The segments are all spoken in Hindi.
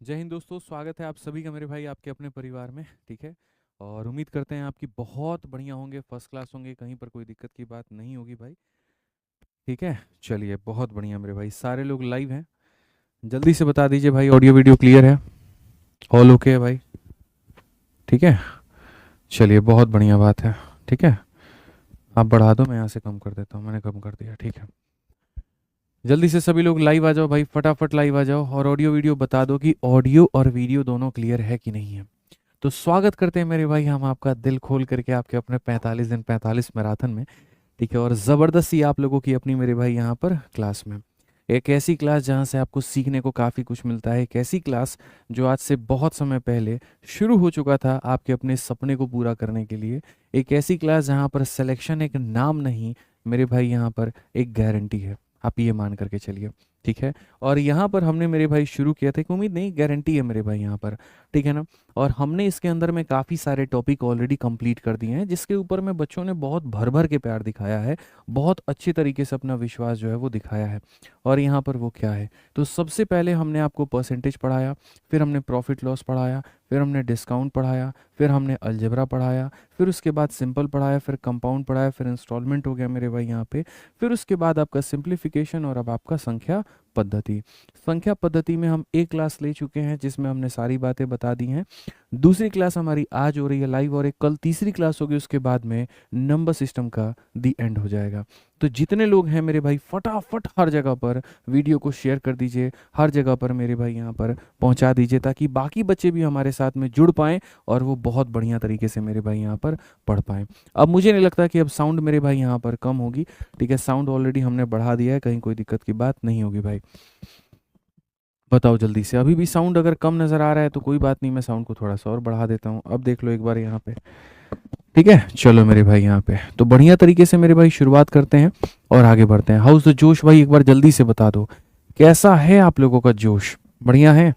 जय हिंद दोस्तों, स्वागत है आप सभी का मेरे भाई आपके अपने परिवार में। ठीक है। और उम्मीद करते हैं आपकी बहुत बढ़िया होंगे, फर्स्ट क्लास होंगे, कहीं पर कोई दिक्कत की बात नहीं होगी भाई। ठीक है। चलिए, बहुत बढ़िया मेरे भाई, सारे लोग लाइव हैं। जल्दी से बता दीजिए भाई, ऑडियो वीडियो क्लियर है, ऑल ओके है भाई। ठीक है। चलिए, बहुत बढ़िया बात है। ठीक है। आप बढ़ा दो, मैं यहाँ से कम कर देता हूँ, मैंने कम कर दिया। ठीक है। जल्दी से सभी लोग लाइव आ जाओ भाई, फटाफट लाइव आ जाओ और ऑडियो वीडियो बता दो कि ऑडियो और वीडियो दोनों क्लियर है कि नहीं है। तो स्वागत करते हैं मेरे भाई हम आपका, दिल खोल करके आपके अपने 45 दिन 45 मैराथन में। ठीक है। और ज़बरदस्ती आप लोगों की अपनी मेरे भाई यहाँ पर क्लास में, एक ऐसी क्लास जहाँ से आपको सीखने को काफ़ी कुछ मिलता है, एक ऐसी क्लास जो आज से बहुत समय पहले शुरू हो चुका था आपके अपने सपने को पूरा करने के लिए। एक ऐसी क्लास जहाँ पर सिलेक्शन एक नाम नहीं मेरे भाई, यहाँ पर एक गारंटी है, आप ये मान करके चलिए। ठीक है। और यहाँ पर हमने मेरे भाई शुरू किया था, एक उम्मीद नहीं गारंटी है मेरे भाई यहाँ पर। ठीक है ना। और हमने इसके अंदर में काफ़ी सारे टॉपिक ऑलरेडी कंप्लीट कर दिए हैं, जिसके ऊपर में बच्चों ने बहुत भर भर के प्यार दिखाया है, बहुत अच्छी तरीके से अपना विश्वास जो है वो दिखाया है। और यहाँ पर वो क्या है, तो सबसे पहले हमने आपको परसेंटेज पढ़ाया, फिर हमने प्रॉफिट लॉस पढ़ाया, फिर हमने डिस्काउंट पढ़ाया, फिर हमने अलजेब्रा पढ़ाया, फिर उसके बाद सिंपल पढ़ाया, फिर कंपाउंड पढ़ाया, फिर इंस्टॉलमेंट हो गया मेरे भाई यहाँ पे। फिर उसके बाद आपका सिंप्लीफिकेशन और अब आपका संख्या पद्धति। संख्या पद्धति में हम एक क्लास ले चुके हैं जिसमें हमने सारी बातें बता दी हैं। दूसरी क्लास हमारी आज हो रही है लाइव, और एक कल तीसरी क्लास होगी, उसके बाद में नंबर सिस्टम का दी एंड हो जाएगा। तो जितने लोग हैं मेरे भाई, फटाफट हर जगह पर वीडियो को शेयर कर दीजिए, हर जगह पर मेरे भाई यहाँ पर पहुँचा दीजिए, ताकि बाकी बच्चे भी हमारे साथ में जुड़ पाएँ और वो बहुत बढ़िया तरीके से मेरे भाई यहाँ पर पढ़ पाएँ। अब मुझे नहीं लगता कि अब साउंड मेरे भाई यहाँ पर कम होगी। ठीक है। साउंड ऑलरेडी हमने बढ़ा दिया है, कहीं कोई दिक्कत की बात नहीं होगी भाई। बताओ जल्दी से, अभी भी साउंड अगर कम नज़र आ रहा है तो कोई बात नहीं, मैं साउंड को थोड़ा सा और बढ़ा देता हूँ। अब देख लो एक बार यहाँ पे। ठीक है। चलो मेरे भाई यहाँ पे तो बढ़िया तरीके से मेरे भाई शुरुआत करते हैं और आगे बढ़ते हैं। हाउस द जोश भाई, एक बार जल्दी से बता दो कैसा है आप लोगों का जोश, बढ़िया है?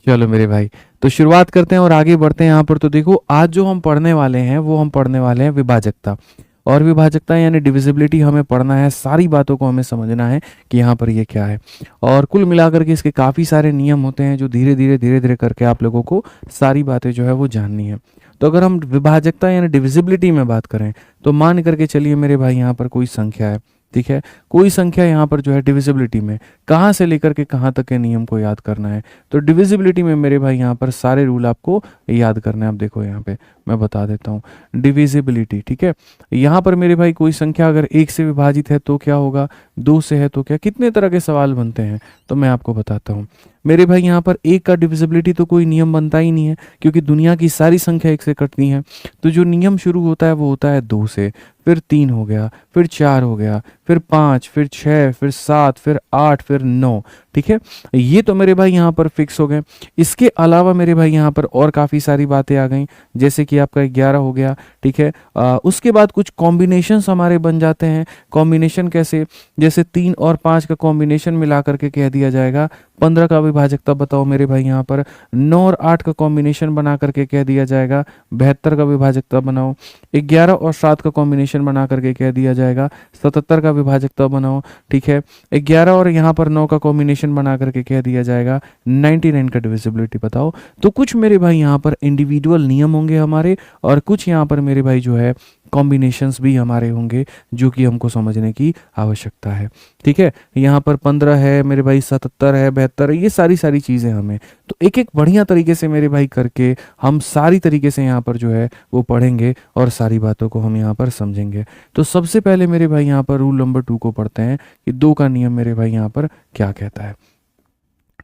चलो मेरे भाई, तो शुरुआत करते हैं और आगे बढ़ते हैं। यहाँ पर तो देखो, आज जो हम पढ़ने वाले हैं वो हम पढ़ने वाले हैं विभाजकता। और विभाजकता यानी डिविजिबिलिटी हमें पढ़ना है, सारी बातों को हमें समझना है कि यहाँ पर ये क्या है। और कुल मिलाकर के इसके काफ़ी सारे नियम होते हैं जो धीरे धीरे करके आप लोगों को सारी बातें जो है वो जाननी है। तो अगर हम विभाजकता यानी डिविजिबिलिटी में बात करें, तो मान करके चलिए मेरे भाई यहाँ पर कोई संख्या है। ठीक है। कोई संख्या यहाँ पर जो है डिविजिबिलिटी में कहाँ से लेकर के कहाँ तक के नियम को याद करना है। तो डिविजिबिलिटी में मेरे भाई यहाँ पर सारे रूल आपको याद करना है। आप देखो यहाँ पे मैं बता देता हूँ डिविजिबिलिटी। ठीक है। यहाँ पर मेरे भाई कोई संख्या अगर एक से विभाजित है तो क्या होगा, दो से है तो क्या, कितने तरह के सवाल बनते हैं तो मैं आपको बताता हूँ। मेरे भाई यहाँ पर एक का डिविजिबिलिटी तो कोई नियम बनता ही नहीं है, क्योंकि दुनिया की सारी संख्या एक से कटती हैं। तो जो नियम शुरू होता है वो होता है दो से, फिर तीन हो गया, फिर चार हो गया, फिर पाँच, फिर छः, फिर सात, फिर आठ, फिर नौ। ठीक है। ये तो मेरे भाई यहाँ पर फिक्स हो गए। इसके अलावा मेरे भाई यहाँ पर और काफ़ी सारी बातें आ गई, जैसे कि आपका 11 हो गया। ठीक है। उसके बाद कुछ कॉम्बिनेशंस हमारे बन जाते हैं। कॉम्बिनेशन कैसे, जैसे 3 और 5 का कॉम्बिनेशन मिला करके कह दिया जाएगा 15 का विभाजकता बताओ मेरे भाई यहाँ पर। 9 और 8 का कॉम्बिनेशन बना करके कह दिया जाएगा 72 का विभाजकता बनाओ। 11 और 7 का कॉम्बिनेशन बना करके कह दिया जाएगा 77 का विभाजकता बनाओ। ठीक है। 11 और यहाँ पर 9 का कॉम्बिनेशन बना करके कह दिया जाएगा 99 का डिविजिबिलिटी बताओ। तो कुछ मेरे भाई यहाँ पर इंडिविजुअल नियम होंगे हमारे, और कुछ यहाँ पर मेरे भाई जो है कॉम्बिनेशंस भी हमारे होंगे, जो कि हमको समझने की आवश्यकता है। ठीक है। यहाँ पर 15 है मेरे भाई, 77 है, 72 है, ये सारी चीज़ें हमें तो एक एक बढ़िया तरीके से मेरे भाई करके हम सारी तरीके से यहाँ पर जो है वो पढ़ेंगे और सारी बातों को हम यहाँ पर समझेंगे। तो सबसे पहले मेरे भाई यहाँ पर रूल नंबर 2 को पढ़ते हैं कि 2 का नियम मेरे भाई यहाँ पर क्या कहता है।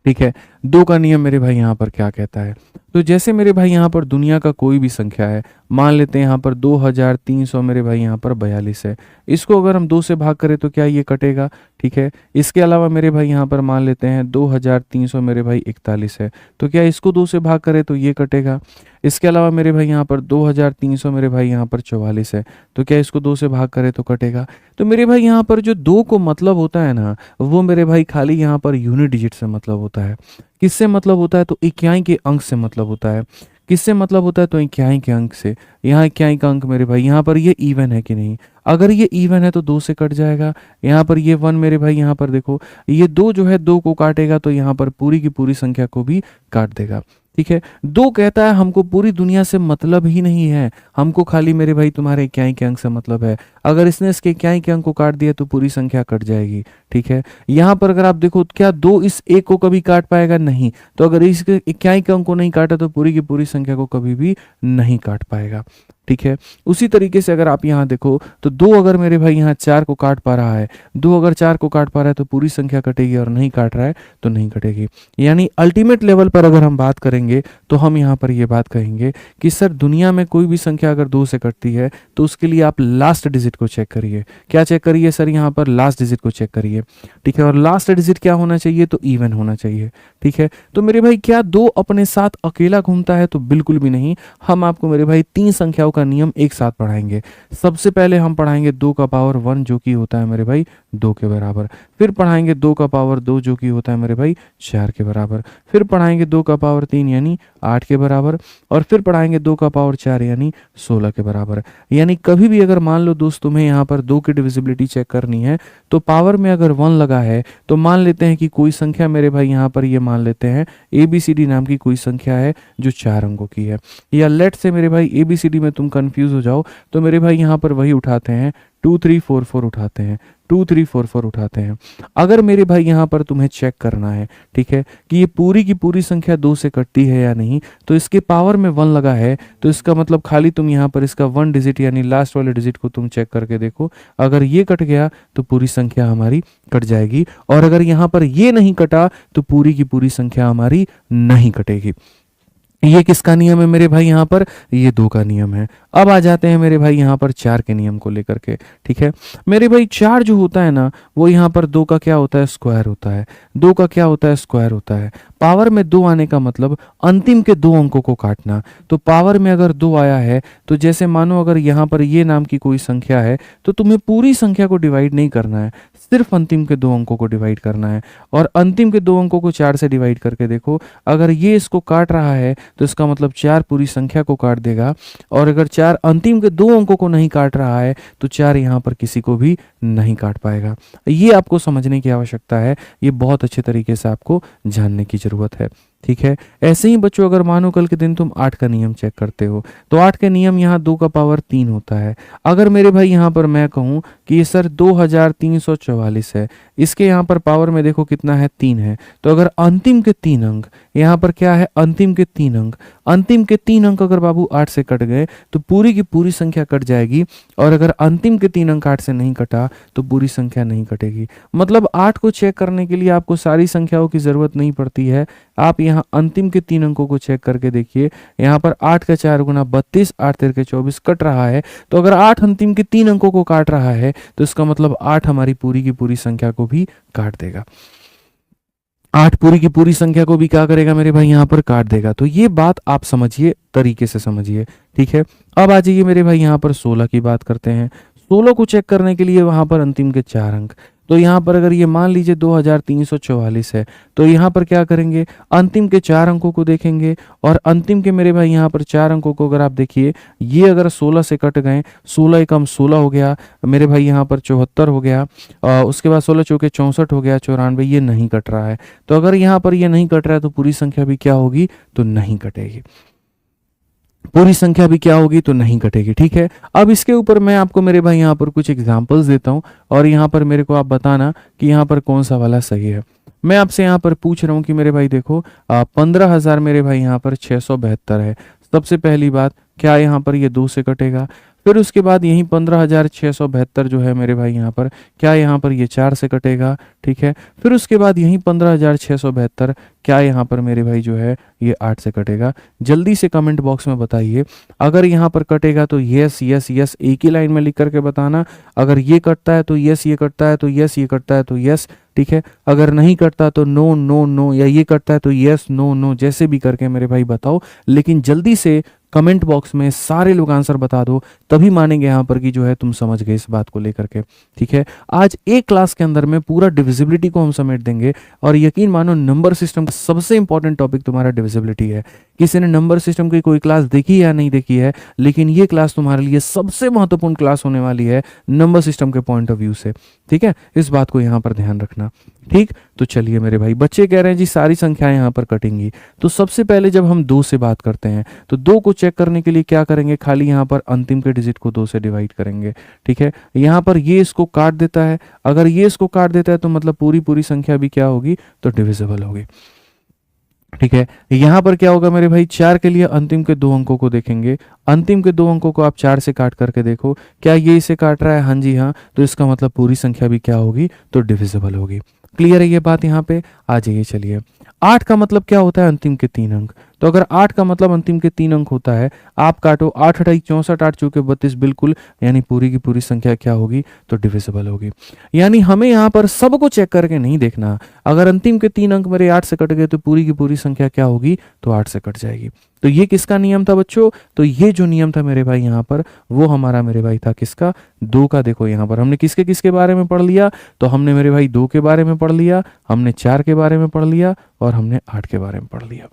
ठीक है। 2 का नियम मेरे भाई यहाँ पर क्या कहता है, तो जैसे मेरे भाई यहाँ पर दुनिया का कोई भी संख्या है, मान लेते हैं यहाँ पर 2300 मेरे भाई यहाँ पर 42 है। इसको अगर हम 2 से भाग करें तो क्या ये कटेगा? ठीक है। इसके अलावा मेरे भाई यहाँ पर मान लेते हैं 2300 मेरे भाई 41 है, तो क्या इसको 2 से भाग करें तो ये कटेगा? इसके अलावा मेरे भाई यहाँ पर 2300 मेरे भाई यहाँ पर 44 है, तो क्या इसको 2 से भाग करें तो कटेगा? तो मेरे भाई यहाँ पर जो 2 को मतलब होता है ना, वो मेरे भाई खाली यहाँ पर यूनिट डिजिट से मतलब होता है। किससे मतलब होता है? तो इकाई के अंक से मतलब होता है। किससे मतलब होता है? तो इक्याई के अंक से। यहाँ इक्याई का अंक मेरे भाई यहाँ पर ये इवन है कि नहीं? अगर ये इवन है तो 2 से कट जाएगा। यहाँ पर ये 1 मेरे भाई, यहाँ पर देखो ये 2 जो है 2 को काटेगा तो यहाँ पर पूरी की पूरी संख्या को भी काट देगा। ठीक है, 2 कहता है हमको पूरी दुनिया से मतलब ही नहीं है, हमको खाली मेरे भाई तुम्हारे इक्याई के अंक से मतलब है। अगर इसने इसके इक्याई के अंक को काट दिया तो पूरी संख्या कट जाएगी। ठीक है, यहाँ पर अगर आप देखो क्या 2 इस 1 को कभी काट पाएगा? नहीं। तो अगर इसके इक्याई के अंक को नहीं काटा तो पूरी की पूरी संख्या को कभी भी नहीं काट पाएगा। ठीक है, उसी तरीके से अगर आप यहाँ देखो तो 2 अगर मेरे भाई यहाँ 4 को काट पा रहा है, 2 अगर 4 को काट पा रहा है तो पूरी संख्या कटेगी, और नहीं काट रहा है तो नहीं कटेगी। यानी अल्टीमेट लेवल पर अगर हम बात करेंगे तो हम यहाँ पर ये बात कहेंगे कि सर दुनिया में कोई भी संख्या अगर 2 से कटती है तो उसके लिए आप लास्ट डिजिट को चेक करिए। क्या चेक करिए सर? यहाँ पर लास्ट डिजिट को चेक करिए। ठीक है, और लास्ट डिजिट क्या होना चाहिए? तो इवन होना चाहिए। ठीक है, तो मेरे भाई क्या 2 अपने साथ अकेला घूमता है? तो बिल्कुल भी नहीं। हम आपको मेरे भाई 3 संख्याओं का नियम एक साथ पढ़ाएंगे। सबसे पहले हम पढ़ाएंगे 2 का पावर 1 जो कि होता है मेरे भाई 2 के बराबर। फिर पढ़ाएंगे 2 का पावर 2 जो कि होता है मेरे भाई 4 के बराबर। फिर पढ़ाएंगे 2 का पावर 3 यानी 8 के बराबर। और फिर पढ़ाएंगे 2 का पावर 4 यानी 16 के बराबर। यानी कभी भी अगर मान लो दोस्त तुम्हें यहाँ पर 2 की डिविजिबिलिटी चेक करनी है तो पावर में अगर 1 लगा है तो मान लेते हैं कि कोई संख्या मेरे भाई यहाँ पर ये मान लेते हैं ABCD नाम की कोई संख्या है जो 4 अंकों की है। या लेट से मेरे भाई ABCD में तुम कंफ्यूज हो जाओ तो मेरे भाई यहाँ पर वही उठाते हैं 2 3 4 4 उठाते हैं, 2 3 4 4 उठाते हैं। अगर मेरे भाई यहाँ पर तुम्हें चेक करना है, ठीक है, कि ये पूरी की पूरी संख्या 2 से कटती है या नहीं, तो इसके पावर में 1 लगा है तो इसका मतलब खाली तुम यहाँ पर इसका 1 डिजिट यानी लास्ट वाले डिजिट को तुम चेक करके देखो। अगर ये कट गया तो पूरी संख्या हमारी कट जाएगी, और अगर यहाँ पर ये नहीं कटा तो पूरी की पूरी संख्या हमारी नहीं कटेगी। ये किसका नियम है मेरे भाई? यहाँ पर ये 2 का नियम है। अब आ जाते हैं मेरे भाई यहाँ पर 4 के नियम को लेकर के। ठीक है मेरे भाई, 4 जो होता है ना वो यहाँ पर 2 का क्या होता है? स्क्वायर होता है। 2 का क्या होता है? स्क्वायर होता है। पावर में 2 आने का मतलब अंतिम के 2 अंकों को काटना। तो पावर में अगर 2 आया है तो जैसे मानो अगर यहाँ पर ये नाम की कोई संख्या है तो तुम्हें पूरी संख्या को डिवाइड नहीं करना है, सिर्फ अंतिम के 2 अंकों को डिवाइड करना है। और अंतिम के 2 अंकों को 4 से डिवाइड करके देखो, अगर ये इसको काट रहा है तो इसका मतलब 4 पूरी संख्या को काट देगा, और अगर 4 अंतिम के 2 अंकों को नहीं काट रहा है तो 4 यहाँ पर किसी को भी नहीं काट पाएगा। ये आपको समझने की आवश्यकता है, ये बहुत अच्छे तरीके से आपको जानने की जरूरत है। ठीक है, ऐसे ही बच्चों अगर मानो कल के दिन तुम 8 का नियम चेक करते हो तो 8 का नियम यहाँ 2 का पावर 3 होता है। अगर मेरे भाई यहाँ पर मैं कहूँ कि ये सर 2344 है, इसके यहाँ पर पावर में देखो कितना है? 3 है। तो अगर अंतिम के 3 अंक यहाँ पर क्या है? अंतिम के 3 अंक, अंतिम के 3 अंक अगर बाबू 8 से कट गए तो पूरी की पूरी संख्या कट जाएगी, और अगर अंतिम के 3 अंक 8 से नहीं कटा तो पूरी संख्या नहीं कटेगी। मतलब 8 को चेक करने के लिए आपको सारी संख्याओं की जरूरत नहीं पड़ती है, आप यहाँ अंतिम के 3 अंकों को चेक करके देखिए। यहाँ पर 8 का 4 गुना 32, 8 तेरह के 24 कट रहा है। तो अगर 8 अंतिम के 3 अंकों को काट रहा है तो इसका मतलब 8 हमारी पूरी की पूरी संख्या को भी काट देगा। 8 पूरी की पूरी संख्या को भी क्या करेगा मेरे भाई? यहाँ पर काट देगा। तो ये बात आप समझिए, तरीके से समझिए। ठीक है, अब आ जाइए मेरे भाई यहाँ पर 16 की बात करते हैं। 16 को चेक करने के लिए वहां पर अंतिम के 4 अंक, तो यहाँ पर अगर ये मान लीजिए 2344 है तो यहाँ पर क्या करेंगे? अंतिम के 4 अंकों को देखेंगे, और अंतिम के मेरे भाई यहाँ पर 4 अंकों को अगर आप देखिए, ये अगर 16 से कट गए, 16 एकम 16 हो गया मेरे भाई, यहाँ पर 74 हो गया, उसके बाद 16 चौके 64 हो गया, 94, ये नहीं कट रहा है। तो अगर यहाँ पर ये नहीं कट रहा है तो पूरी संख्या भी क्या होगी? तो नहीं कटेगी। पूरी संख्या भी क्या होगी? तो नहीं कटेगी। ठीक है, अब इसके ऊपर मैं आपको मेरे भाई यहाँ पर कुछ एग्जांपल्स देता हूँ, और यहाँ पर मेरे को आप बताना कि यहाँ पर कौन सा वाला सही है। मैं आपसे यहाँ पर पूछ रहा हूँ कि मेरे भाई देखो 15,000 मेरे भाई यहाँ पर 672 है। सबसे पहली बात, क्या यहाँ पर ये 2 से कटेगा? फिर उसके बाद यही 15,672 जो है मेरे भाई यहाँ पर, क्या यहाँ पर ये 4 से कटेगा? ठीक है, फिर उसके बाद यही 15,672 क्या यहाँ पर मेरे भाई जो है ये 8 से कटेगा? जल्दी से कमेंट बॉक्स में बताइए। अगर यहाँ पर कटेगा तो यस यस यस एक ही लाइन में लिख करके बताना। अगर ये कटता है तो यस, ये कटता है तो यस, ये कटता है तो यस। ठीक है, अगर नहीं कटता तो नो नो नो, या ये कटता है तो यस नो नो, जैसे भी करके मेरे भाई बताओ, लेकिन जल्दी से कमेंट बॉक्स में सारे लोग आंसर बता दो, तभी मानेंगे यहाँ पर कि जो है तुम समझ गए इस बात को लेकर के। ठीक है, आज एक क्लास के अंदर में पूरा डिविजिबिलिटी को हम समेट देंगे, और यकीन मानो नंबर सिस्टम का सबसे इंपॉर्टेंट टॉपिक तुम्हारा डिविजिबिलिटी है। किसी ने नंबर सिस्टम की कोई क्लास देखी या नहीं देखी है, लेकिन ये क्लास तुम्हारे लिए सबसे महत्वपूर्ण क्लास होने वाली है नंबर सिस्टम के पॉइंट ऑफ व्यू से। ठीक है, इस बात को यहाँ पर ध्यान रखना। ठीक, तो चलिए मेरे भाई, बच्चे कह रहे हैं जी सारी संख्याएं यहाँ पर कटेंगी। तो सबसे पहले जब हम 2 से बात करते हैं तो 2 को चेक करने के लिए क्या करेंगे, खाली यहाँ पर अंतिम के डिजिट को 2 से डिवाइड करेंगे। ठीक है, यहाँ पर ये इसको काट देता है, अगर ये इसको काट देता है तो मतलब पूरी संख्या भी क्या होगी, तो डिविजिबल होगी। ठीक है, यहां पर क्या होगा मेरे भाई, 4 के लिए अंतिम के 2 अंकों को देखेंगे, अंतिम के 2 अंकों को आप 4 से काट करके देखो, क्या ये इसे काट रहा है, हाँ जी हाँ, तो इसका मतलब पूरी संख्या भी क्या होगी, तो डिविजिबल होगी। क्लियर है ये बात यहाँ पे, आ जाइए चलिए। 8 का मतलब क्या होता है, अंतिम के 3 अंक। तो अगर 8 का मतलब अंतिम के 3 अंक होता है, आप काटो 8 8 64, 8 चौके 32, बिल्कुल, यानी पूरी की पूरी संख्या क्या होगी, तो डिविजिबल होगी। यानी हमें यहाँ पर सबको चेक करके नहीं देखना, अगर अंतिम के 3 अंक मेरे 8 से कट गए तो पूरी की पूरी संख्या क्या होगी, तो 8 से कट जाएगी। तो ये किसका नियम था बच्चों, तो ये जो नियम था मेरे भाई यहाँ पर, वो हमारा मेरे भाई था किसका, 2 का। देखो यहाँ पर हमने किसके किसके बारे में पढ़ लिया, तो हमने मेरे भाई 2 के बारे में पढ़ लिया, हमने 4 के बारे में पढ़ लिया, और हमने 8 के बारे में पढ़ लिया।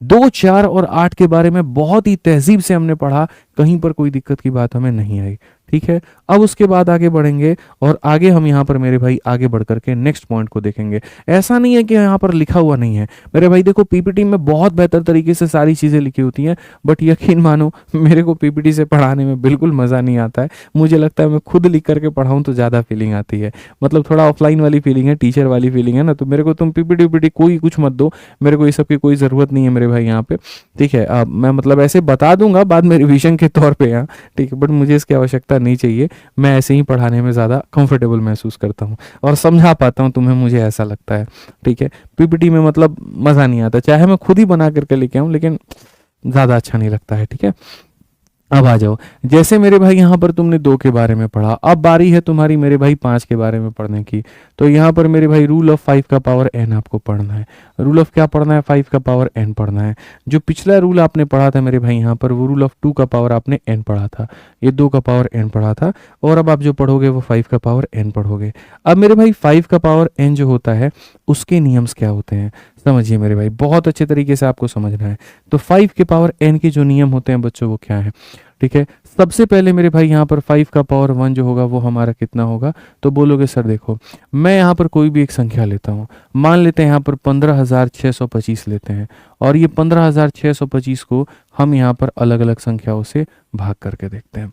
2, 4 और 8 के बारे में बहुत ही तहजीब से हमने पढ़ा, कहीं पर कोई दिक्कत की बात हमें नहीं आई। ठीक है, अब उसके बाद आगे बढ़ेंगे, और आगे हम यहाँ पर मेरे भाई आगे बढ़ करके नेक्स्ट पॉइंट को देखेंगे। ऐसा नहीं है कि यहाँ पर लिखा हुआ नहीं है मेरे भाई, देखो पीपीटी में बहुत बेहतर तरीके से सारी चीज़ें लिखी होती हैं, बट यकीन मानो मेरे को पीपीटी से पढ़ाने में बिल्कुल मज़ा नहीं आता है। मुझे लगता है मैं खुद लिख करके पढ़ाऊँ तो ज़्यादा फीलिंग आती है, मतलब थोड़ा ऑफलाइन वाली फीलिंग है, टीचर वाली फीलिंग है ना। तो मेरे को तुम पीपीटी कोई कुछ मत दो, मेरे को ये सब की कोई ज़रूरत नहीं है मेरे भाई यहाँ पे। ठीक है, अब मैं मतलब ऐसे बता दूंगा बाद में रिवीजन के तौर पे यहाँ, ठीक है, बट मुझे इसकी आवश्यकता नहीं चाहिए। मैं ऐसे ही पढ़ाने में ज़्यादा कंफर्टेबल महसूस करता हूँ और समझा पाता हूँ तुम्हें, मुझे ऐसा लगता है। ठीक है, पीपीटी में मतलब मज़ा नहीं आता, चाहे मैं खुद ही बना करके लेके आऊँ, लेकिन ज़्यादा अच्छा नहीं लगता है। ठीक है, अब आ जाओ, जैसे मेरे भाई यहाँ पर तुमने 2 के बारे में पढ़ा, अब बारी है तुम्हारी मेरे भाई 5 के बारे में पढ़ने की। तो यहाँ पर मेरे भाई रूल ऑफ 5 का पावर n आपको पढ़ना है। रूल ऑफ क्या पढ़ना है, 5 का पावर n पढ़ना है। जो पिछला रूल आपने पढ़ा था मेरे भाई यहाँ पर, वो रूल ऑफ 2 का पावर आपने n पढ़ा था, ये 2 का पावर n पढ़ा था, और अब आप जो पढ़ोगे वो 5 का पावर n पढ़ोगे। अब मेरे भाई 5 का पावर n जो होता है उसके नियम्स क्या होते हैं, समझिए मेरे भाई, बहुत अच्छे तरीके से आपको समझना है। तो 5 के पावर n के जो नियम होते हैं बच्चों, वो क्या है। ठीक है, सबसे पहले मेरे भाई यहाँ पर 5 का पावर 1 जो होगा वो हमारा कितना होगा, तो बोलोगे सर देखो मैं यहाँ पर कोई भी एक संख्या लेता हूँ, मान लेते हैं यहाँ पर 15,625 लेते हैं, और ये 15,625 को हम यहाँ पर अलग अलग संख्याओं से भाग करके देखते हैं।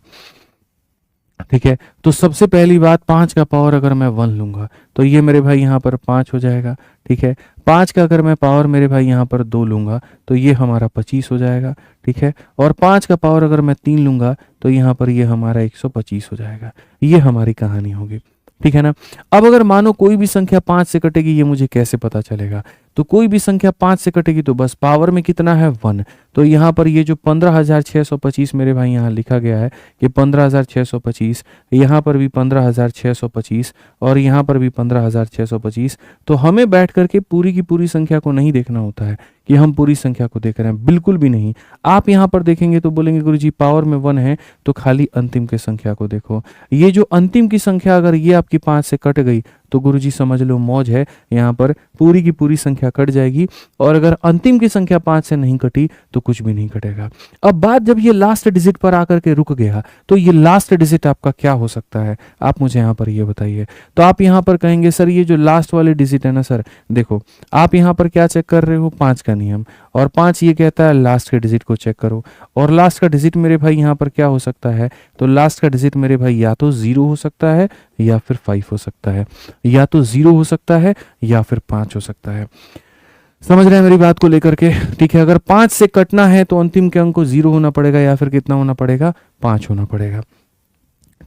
ठीक है, तो सबसे पहली बात, 5 का पावर अगर मैं 1 लूंगा तो ये मेरे भाई यहाँ पर 5 हो जाएगा। ठीक है, 5 का अगर मैं पावर मेरे भाई यहाँ पर 2 लूंगा तो ये हमारा 25 हो जाएगा। ठीक है, और 5 का पावर अगर मैं 3 लूंगा तो यहाँ पर ये हमारा 125 हो जाएगा। ये हमारी कहानी होगी। ठीक है ना। अब अगर मानो कोई भी संख्या 5 से कटेगी, ये मुझे कैसे पता चलेगा, तो कोई भी संख्या 5 से कटेगी तो बस पावर में कितना है 1, तो यहाँ पर ये जो 15,625 मेरे भाई यहाँ लिखा गया है कि 15,625, यहाँ पर भी 15,625 और यहाँ पर भी 15,625, तो हमें बैठ करके पूरी की पूरी संख्या को नहीं देखना होता है कि हम पूरी संख्या को देख रहे हैं, बिल्कुल भी नहीं। आप यहाँ पर देखेंगे तो बोलेंगे गुरुजी पावर में 1 है तो खाली अंतिम की संख्या को देखो। ये जो अंतिम की संख्या अगर ये आपकी 5 से कट गई तो गुरुजी समझ लो मौज है, यहाँ पर पूरी की पूरी संख्या कट जाएगी। और अगर अंतिम की संख्या 5 से नहीं कटी तो कुछ भी नहीं कटेगा। अब बात जब ये लास्ट डिजिट पर आकर के रुक गया तो ये लास्ट डिजिट आपका क्या हो सकता है, आप मुझे यहाँ पर ये बताइए। तो आप यहाँ पर कहेंगे सर ये जो लास्ट वाले डिजिट है ना सर, देखो आप यहाँ पर क्या चेक कर रहे हो, 5 का नियम, और 5 ये कहता है लास्ट के डिजिट को चेक करो। और लास्ट का डिजिट मेरे भाई यहाँ पर क्या हो सकता है, तो लास्ट का डिजिट मेरे भाई या तो 0 हो सकता है या फिर 5 हो सकता है, या तो 0 हो सकता है या फिर 5 हो सकता है। समझ रहे हैं मेरी बात को लेकर के। ठीक है, अगर 5 से कटना है तो अंतिम के अंक को 0 होना पड़ेगा या फिर कितना होना पड़ेगा, 5 होना पड़ेगा।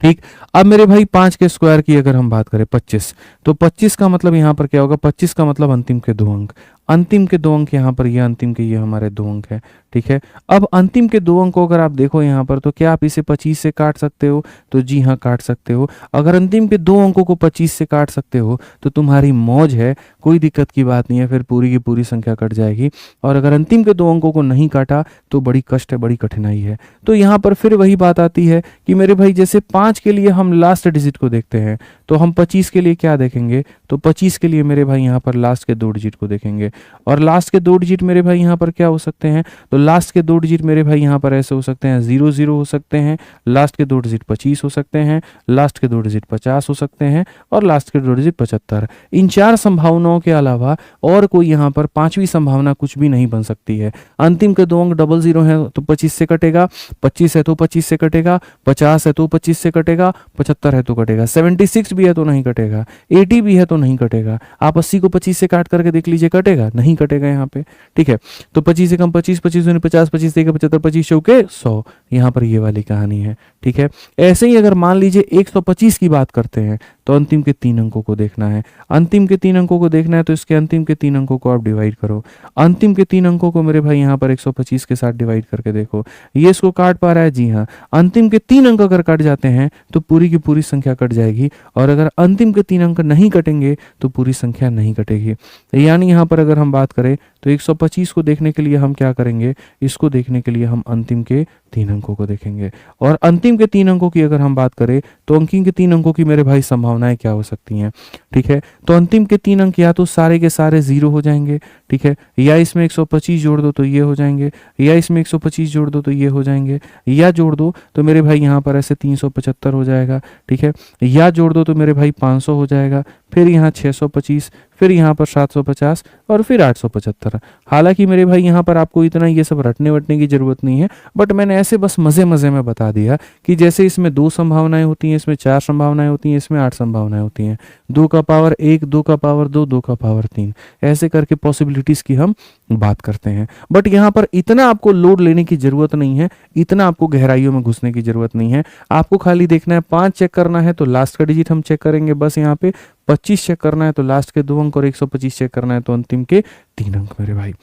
ठीक, अब मेरे भाई 5 के स्क्वायर की अगर हम बात करें 25, तो 25 का मतलब यहाँ पर क्या होगा, 25 का मतलब अंतिम के 2 अंक, अंतिम के 2 अंक यहाँ पर, ये अंतिम के ये हमारे 2 अंक है, ठीक है। अब अंतिम के 2 अंक को अगर आप देखो यहाँ पर, तो क्या आप इसे 25 से काट सकते हो? तो जी हाँ, काट सकते हो। अगर अंतिम के 2 अंकों को 25 से काट सकते हो तो तुम्हारी मौज है, कोई दिक्कत की बात नहीं है, फिर पूरी की पूरी संख्या कट जाएगी। और अगर अंतिम के 2 अंकों को नहीं काटा तो बड़ी कष्ट है, बड़ी कठिनाई है। तो यहाँ पर फिर वही बात आती है कि मेरे भाई जैसे 5 के लिए हम लास्ट डिजिट को देखते हैं, तो हम 25 के लिए क्या देखेंगे? तो 25 के लिए मेरे भाई यहाँ पर लास्ट के 2 डिजिट को देखेंगे। और लास्ट के 2 डिजिट मेरे भाई यहाँ पर क्या हो सकते हैं? तो लास्ट के 2 डिजिट मेरे भाई यहाँ पर ऐसे हो सकते हैं, 00 हो सकते हैं, लास्ट के 2 डिजिट 25 हो सकते हैं, लास्ट के 2 डिजिट 50 हो सकते हैं, और लास्ट के 2 डिजिट 75। इन 4 संभावनाओं के अलावा और कोई यहाँ पर 5वीं संभावना कुछ भी नहीं बन सकती है। अंतिम के 2 अंक 00 है तो 25 से कटेगा, 25 है तो 25 से कटेगा, 50 है तो 25 से कटेगा, 75 है तो कटेगा, 76 भी है तो नहीं कटेगा, 80 भी है तो नहीं कटेगा। आप 80 को 25 से काट करके देख लीजिए, कटेगा? नहीं कटेगा यहाँ पे, ठीक है। तो 25 से कम 25, 25 दूनी 50, 25 से 75, 25 चौके 100, यहाँ पर ये वाली कहानी है, ठीक है। ऐसे ही अगर मान लीजिए 125 की बात करते हैं तो अंतिम के 3 अंकों को देखना है। अंतिम के 3 अंकों को देखना है तो इसके अंतिम के 3 अंकों को आप डिवाइड करो। अंतिम के 3 अंकों को मेरे भाई यहाँ पर 125 के साथ डिवाइड करके देखो, ये इसको काट पा रहा है? जी हाँ। अंतिम के 3 अंक अगर कट जाते हैं तो पूरी की पूरी संख्या कट जाएगी, और अगर अंतिम के 3 अंक नहीं कटेंगे तो पूरी संख्या नहीं कटेगी। यानी यहाँ पर अगर हम बात करें तो 125 को देखने के लिए हम क्या करेंगे? इसको देखने के लिए हम अंतिम के 3 अंकों को देखेंगे। और अंतिम के 3 अंकों की अगर हम बात करें तो अंतिम के 3 अंकों की मेरे भाई संभावनाएं क्या हो सकती हैं, ठीक है। तो अंतिम के 3 अंक या तो सारे के सारे 0 हो जाएंगे, ठीक है, या इसमें 125 जोड़ दो तो ये हो जाएंगे, या इसमें 125 जोड़ दो तो ये हो जाएंगे, या जोड़ दो तो मेरे भाई यहाँ पर ऐसे 375 हो जाएगा, ठीक है, या जोड़ दो तो मेरे भाई 500 हो जाएगा, फिर यहाँ 625, फिर यहाँ पर 750 और फिर 875। हालांकि मेरे भाई यहाँ पर आपको इतना ये सब रटने वटने की जरूरत नहीं है, बट मैंने ऐसे बस मजे मजे में बता दिया कि जैसे इसमें 2 संभावनाएं होती हैं, इसमें 4 संभावनाएं होती हैं, इसमें 8 संभावनाएं होती हैं, 2 का पावर 1, 2 का पावर 2, 2 का पावर 3, ऐसे करके पॉसिबिलिटीज की हम बात करते हैं। बट यहाँ पर इतना आपको लोड लेने की जरूरत नहीं है, इतना आपको गहराइयों में घुसने की जरूरत नहीं है। आपको खाली देखना है 5 चेक करना है तो लास्ट का डिजिट हम चेक करेंगे बस यहाँ पे, 25 चेक करना है तो लास्ट के 2 अंक, और 125 चेक करना है तो अंतिम के 3 अंक मेरे भाई,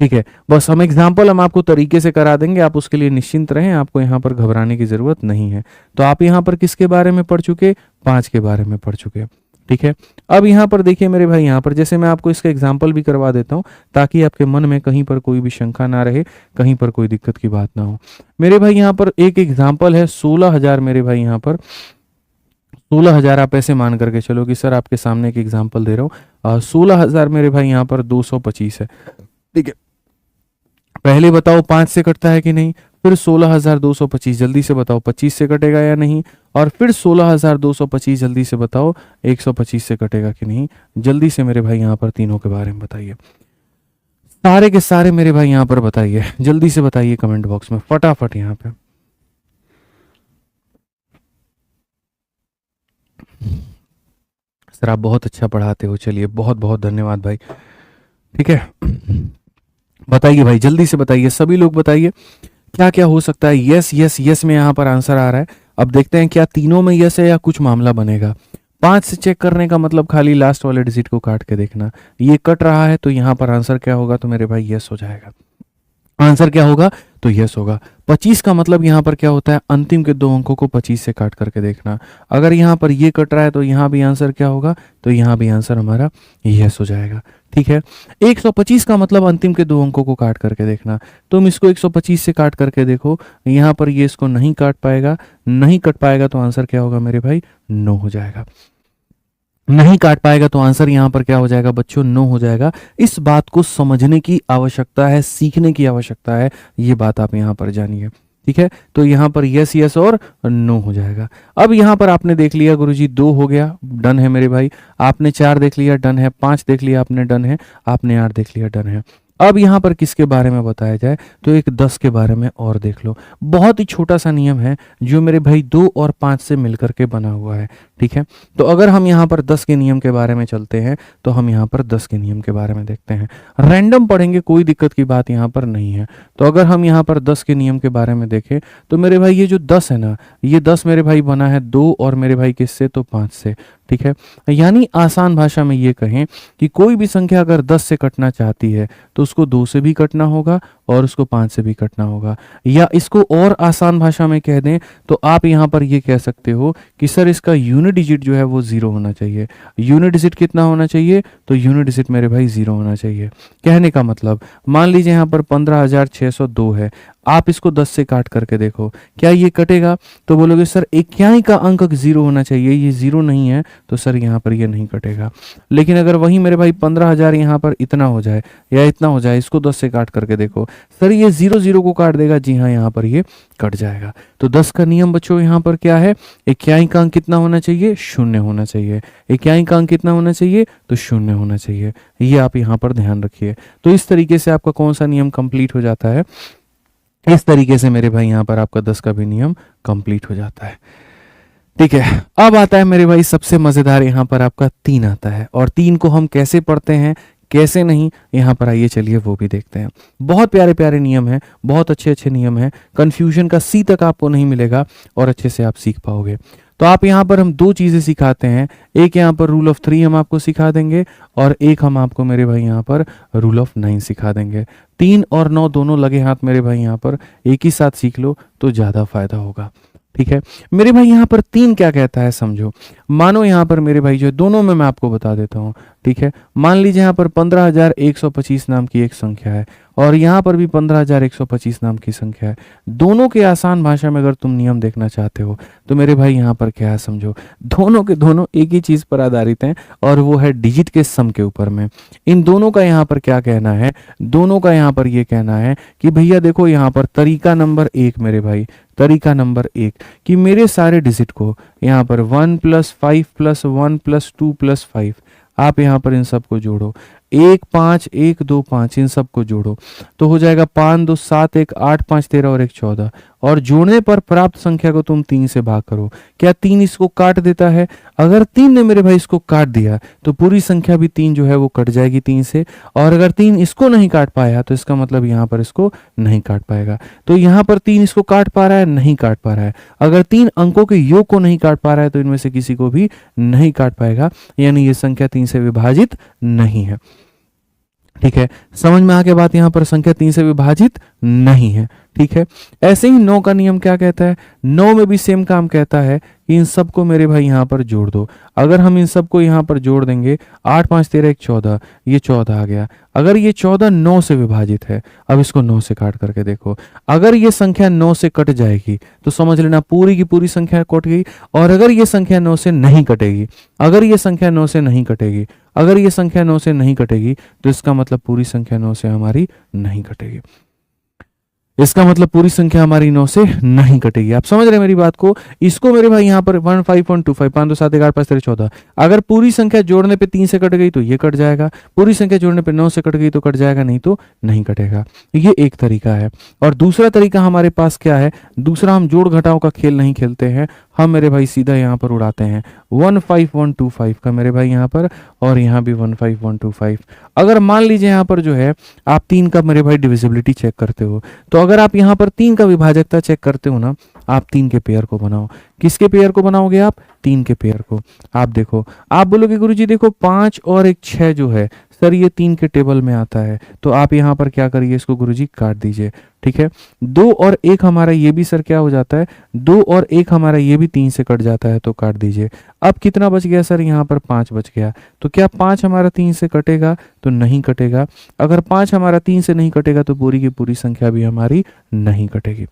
ठीक है। बस हम एग्जाम्पल हम आपको तरीके से करा देंगे, आप उसके लिए निश्चिंत रहें, आपको यहाँ पर घबराने की जरूरत नहीं है। तो आप यहाँ पर किसके बारे में पढ़ चुके? 5 के बारे में पढ़ चुके, ठीक है। अब यहाँ पर देखिए मेरे भाई, यहाँ पर जैसे मैं आपको इसका एग्जाम्पल भी करवा देता हूँ ताकि आपके मन में कहीं पर कोई भी शंका ना रहे, कहीं पर कोई दिक्कत की बात ना हो। मेरे भाई यहाँ पर एक एग्जाम्पल है 16,000, मेरे भाई यहाँ पर 16,000 आप ऐसे मान करके चलो कि सर आपके सामने एक एग्जाम्पल दे रहा हूँ, 16,000 मेरे भाई यहाँ पर 225 है, ठीक है। पहले बताओ 5 से कटता है कि नहीं, फिर 16,225 जल्दी से बताओ 25 से कटेगा या नहीं, और फिर 16,225 जल्दी से बताओ 125 से कटेगा कि नहीं। जल्दी से मेरे भाई यहाँ पर तीनों के बारे में बताइए, सारे के सारे मेरे भाई यहाँ पर बताइए, जल्दी से बताइए कमेंट बॉक्स में फटाफट यहाँ पे। सर आप बहुत अच्छा पढ़ाते हो, चलिए बहुत बहुत धन्यवाद भाई, ठीक है। बताइए भाई जल्दी से बताइए, सभी लोग बताइए क्या क्या हो सकता है। यस यस यस में यहाँ पर आंसर आ रहा है। अब देखते हैं क्या तीनों में यस है या कुछ मामला बनेगा। 5 से चेक करने का मतलब खाली लास्ट वाले डिजिट को काट के देखना, ये कट रहा है तो यहाँ पर आंसर क्या होगा? तो मेरे भाई यस हो जाएगा। आंसर क्या होगा? तो यस होगा। 25 का मतलब यहाँ पर क्या होता है? अंतिम के 2 अंकों को 25 से काट करके देखना। अगर यहाँ पर ये कट रहा है तो यहाँ भी आंसर क्या होगा? तो यहाँ भी आंसर हमारा यस हो जाएगा, ठीक है। 125 का मतलब अंतिम के 2 अंकों को काट करके देखना। तुम इसको 125 से काट करके देखो, यहाँ पर ये इसको नहीं काट पाएगा, नहीं कट पाएगा तो आंसर क्या होगा मेरे भाई? नो हो जाएगा। नहीं काट पाएगा तो आंसर यहाँ पर क्या हो जाएगा बच्चों? नो हो जाएगा। इस बात को समझने की आवश्यकता है, सीखने की आवश्यकता है, ये बात आप यहाँ पर जानिए, ठीक है। तो यहाँ पर यस यस और नो हो जाएगा। अब यहाँ पर आपने देख लिया गुरुजी 2 हो गया, डन है मेरे भाई। आपने 4 देख लिया, डन है। 5 देख लिया आपने, डन है। आपने 8 देख लिया, डन है। अब यहाँ पर किसके बारे में बताया जाए? तो एक 10 के बारे में और देख लो। बहुत ही छोटा सा नियम है जो मेरे भाई 2 और 5 से मिलकर के बना हुआ है, ठीक है। तो अगर हम यहाँ पर 10 के नियम के बारे में चलते हैं तो हम यहाँ पर 10 के नियम के बारे में देखते हैं। रैंडम पढ़ेंगे, कोई दिक्कत की बात यहाँ पर नहीं है। तो अगर हम यहाँ पर 10 के नियम के बारे में देखें तो मेरे भाई ये जो 10 है ना, ये 10 मेरे भाई बना है 2 और मेरे भाई किससे, तो 5 से। ठीक है, यानी आसान भाषा में ये कहें कि कोई भी संख्या अगर 10 से कटना चाहती है तो उसको 2 से भी कटना होगा और उसको 5 से भी कटना होगा। या इसको और आसान भाषा में कह दें तो आप यहाँ पर ये कह सकते हो कि सर इसका यूनिट डिजिट जो है वो 0 होना चाहिए। यूनिट डिजिट कितना होना चाहिए, तो यूनिट डिजिट मेरे भाई 0 होना चाहिए। कहने का मतलब, मान लीजिए यहाँ पर 15,602 है, आप इसको 10 से काट करके देखो, क्या ये कटेगा? तो बोलोगे सर इक्याई का अंक 0 होना चाहिए, ये 0 नहीं है, तो सर यहाँ पर ये नहीं कटेगा। लेकिन अगर वही मेरे भाई 15,000 यहाँ पर इतना हो जाए या इतना हो जाए, इसको 10 से काट करके देखो, सर ये 0 0 को काट देगा। जी हाँ, यहाँ पर ये कट जाएगा। तो 10 का नियम बच्चों यहाँ पर क्या है, इक्याई का अंक कितना होना चाहिए, 0 होना चाहिए। इक्याई का अंक कितना होना चाहिए, तो 0 होना चाहिए। ये आप यहाँ पर ध्यान रखिए। तो इस तरीके से आपका कौन सा नियम कंप्लीट हो जाता है, इस तरीके से मेरे भाई यहाँ पर आपका 10 का भी नियम कंप्लीट हो जाता है। ठीक है, अब आता है मेरे भाई सबसे मजेदार, यहाँ पर आपका 3 आता है। और 3 को हम कैसे पढ़ते हैं, कैसे नहीं, यहाँ पर आइए चलिए वो भी देखते हैं। बहुत प्यारे प्यारे नियम हैं, बहुत अच्छे अच्छे नियम हैं, कंफ्यूजन का सी तक आपको नहीं मिलेगा और अच्छे से आप सीख पाओगे। तो आप यहाँ पर हम 2 चीज़ें सिखाते हैं, एक यहाँ पर रूल ऑफ 3 हम आपको सिखा देंगे और एक हम आपको मेरे भाई यहाँ पर रूल ऑफ 9 सिखा देंगे। 3 और 9 दोनों लगे हाथ मेरे भाई यहाँ पर एक ही साथ सीख लो तो ज़्यादा फायदा होगा। ठीक है मेरे भाई, यहाँ पर 3 क्या कहता है समझो। मानो यहाँ पर मेरे भाई जो है, दोनों में मैं आपको बता देता हूँ। ठीक है, मान लीजिए यहाँ पर 15,125 नाम की एक संख्या है और यहाँ पर भी 15,125 नाम की संख्या है। दोनों के आसान भाषा में अगर तुम नियम देखना चाहते हो तो मेरे भाई यहाँ पर क्या है समझो, दोनों के दोनों एक ही चीज पर आधारित हैं और वो है डिजिट के सम के ऊपर में। इन दोनों का यहाँ पर क्या कहना है, दोनों का यहाँ पर ये कहना है कि भैया देखो यहाँ पर तरीका नंबर 1 मेरे भाई, तरीका नंबर 1 कि मेरे सारे डिजिट को यहाँ पर 1 + 5 + 1 + 2 + 5, आप यहाँ पर इन सबको जोड़ो, 1 5 1 2 5, इन सबको जोड़ो तो हो जाएगा 5 2 7 1 8 5 13 और 1 14। और जोड़ने पर प्राप्त संख्या को तुम 3 से भाग करो। क्या 3 इसको काट देता है? अगर 3 ने मेरे भाई इसको काट दिया तो पूरी संख्या भी 3 जो है वो कट जाएगी 3 से। और अगर 3 इसको नहीं काट पाया तो इसका मतलब यहाँ पर इसको नहीं काट पाएगा। तो यहाँ पर 3 इसको काट पा रहा है, नहीं काट पा रहा है। अगर 3 अंकों के योग को नहीं काट पा रहा है तो इनमें से किसी को भी नहीं काट पाएगा, यानी ये संख्या 3 से विभाजित नहीं है। ठीक है, समझ में आ गया बात, यहाँ पर संख्या 3 से विभाजित नहीं है। ठीक है, ऐसे ही 9 का नियम क्या कहता है, 9 में भी सेम काम कहता है कि इन सबको मेरे भाई यहाँ पर जोड़ दो। अगर हम इन सबको यहाँ पर जोड़ देंगे, 8 5 13 1 14, ये 14 आ गया। अगर ये 14 9 से विभाजित है, अब इसको 9 से काट करके देखो, अगर ये संख्या 9 से कट जाएगी तो समझ लेना पूरी की पूरी संख्या कट गई। और अगर ये संख्या 9 से नहीं कटेगी, अगर ये संख्या 9 से नहीं कटेगी, अगर ये संख्या 9 से नहीं कटेगी तो इसका मतलब पूरी संख्या 9 से हमारी नहीं कटेगी। इसका मतलब पूरी संख्या हमारी 9 से नहीं कटेगी। आप समझ रहे हैं मेरी बात को। इसको मेरे भाई यहाँ पर 1 5 1 2 5 5 2 7 1 8 5 13 14, अगर पूरी संख्या जोड़ने पे 3 से कट गई तो ये कट जाएगा, पूरी संख्या जोड़ने पे 9 से कट गई तो कट जाएगा, नहीं तो नहीं कटेगा। ये एक तरीका है। और दूसरा तरीका हमारे पास क्या है, दूसरा हम जोड़ घटाओ का खेल नहीं खेलते हैं, हम मेरे भाई सीधा यहाँ पर उड़ाते हैं 1 5 1 2 5 का मेरे भाई यहाँ पर, और यहाँ भी 1 5 1 2 5। अगर मान लीजिए यहाँ पर जो है आप 3 का मेरे भाई डिविजिबिलिटी चेक करते हो, तो अगर आप यहाँ पर 3 का विभाजकता चेक करते हो ना, आप 3 के पेयर को बनाओ। किसके पेयर को बनाओगे आप? 3 के पेयर को। आप देखो, आप बोलोगे गुरुजी देखो 5 और 1 6 जो है सर ये 3 के टेबल में आता है, तो आप यहाँ पर क्या करिए, इसको गुरुजी काट दीजिए। ठीक है, 2 और 1 हमारा ये भी सर क्या हो जाता है, 2 और 1 हमारा ये भी 3 से कट जाता है, तो काट दीजिए। अब कितना बच गया सर, यहाँ पर 5 बच गया। तो क्या 5 हमारा 3 से कटेगा? तो नहीं कटेगा। अगर 5 हमारा 3 से नहीं कटेगा तो पूरी की पूरी संख्या भी हमारी नहीं कटेगी,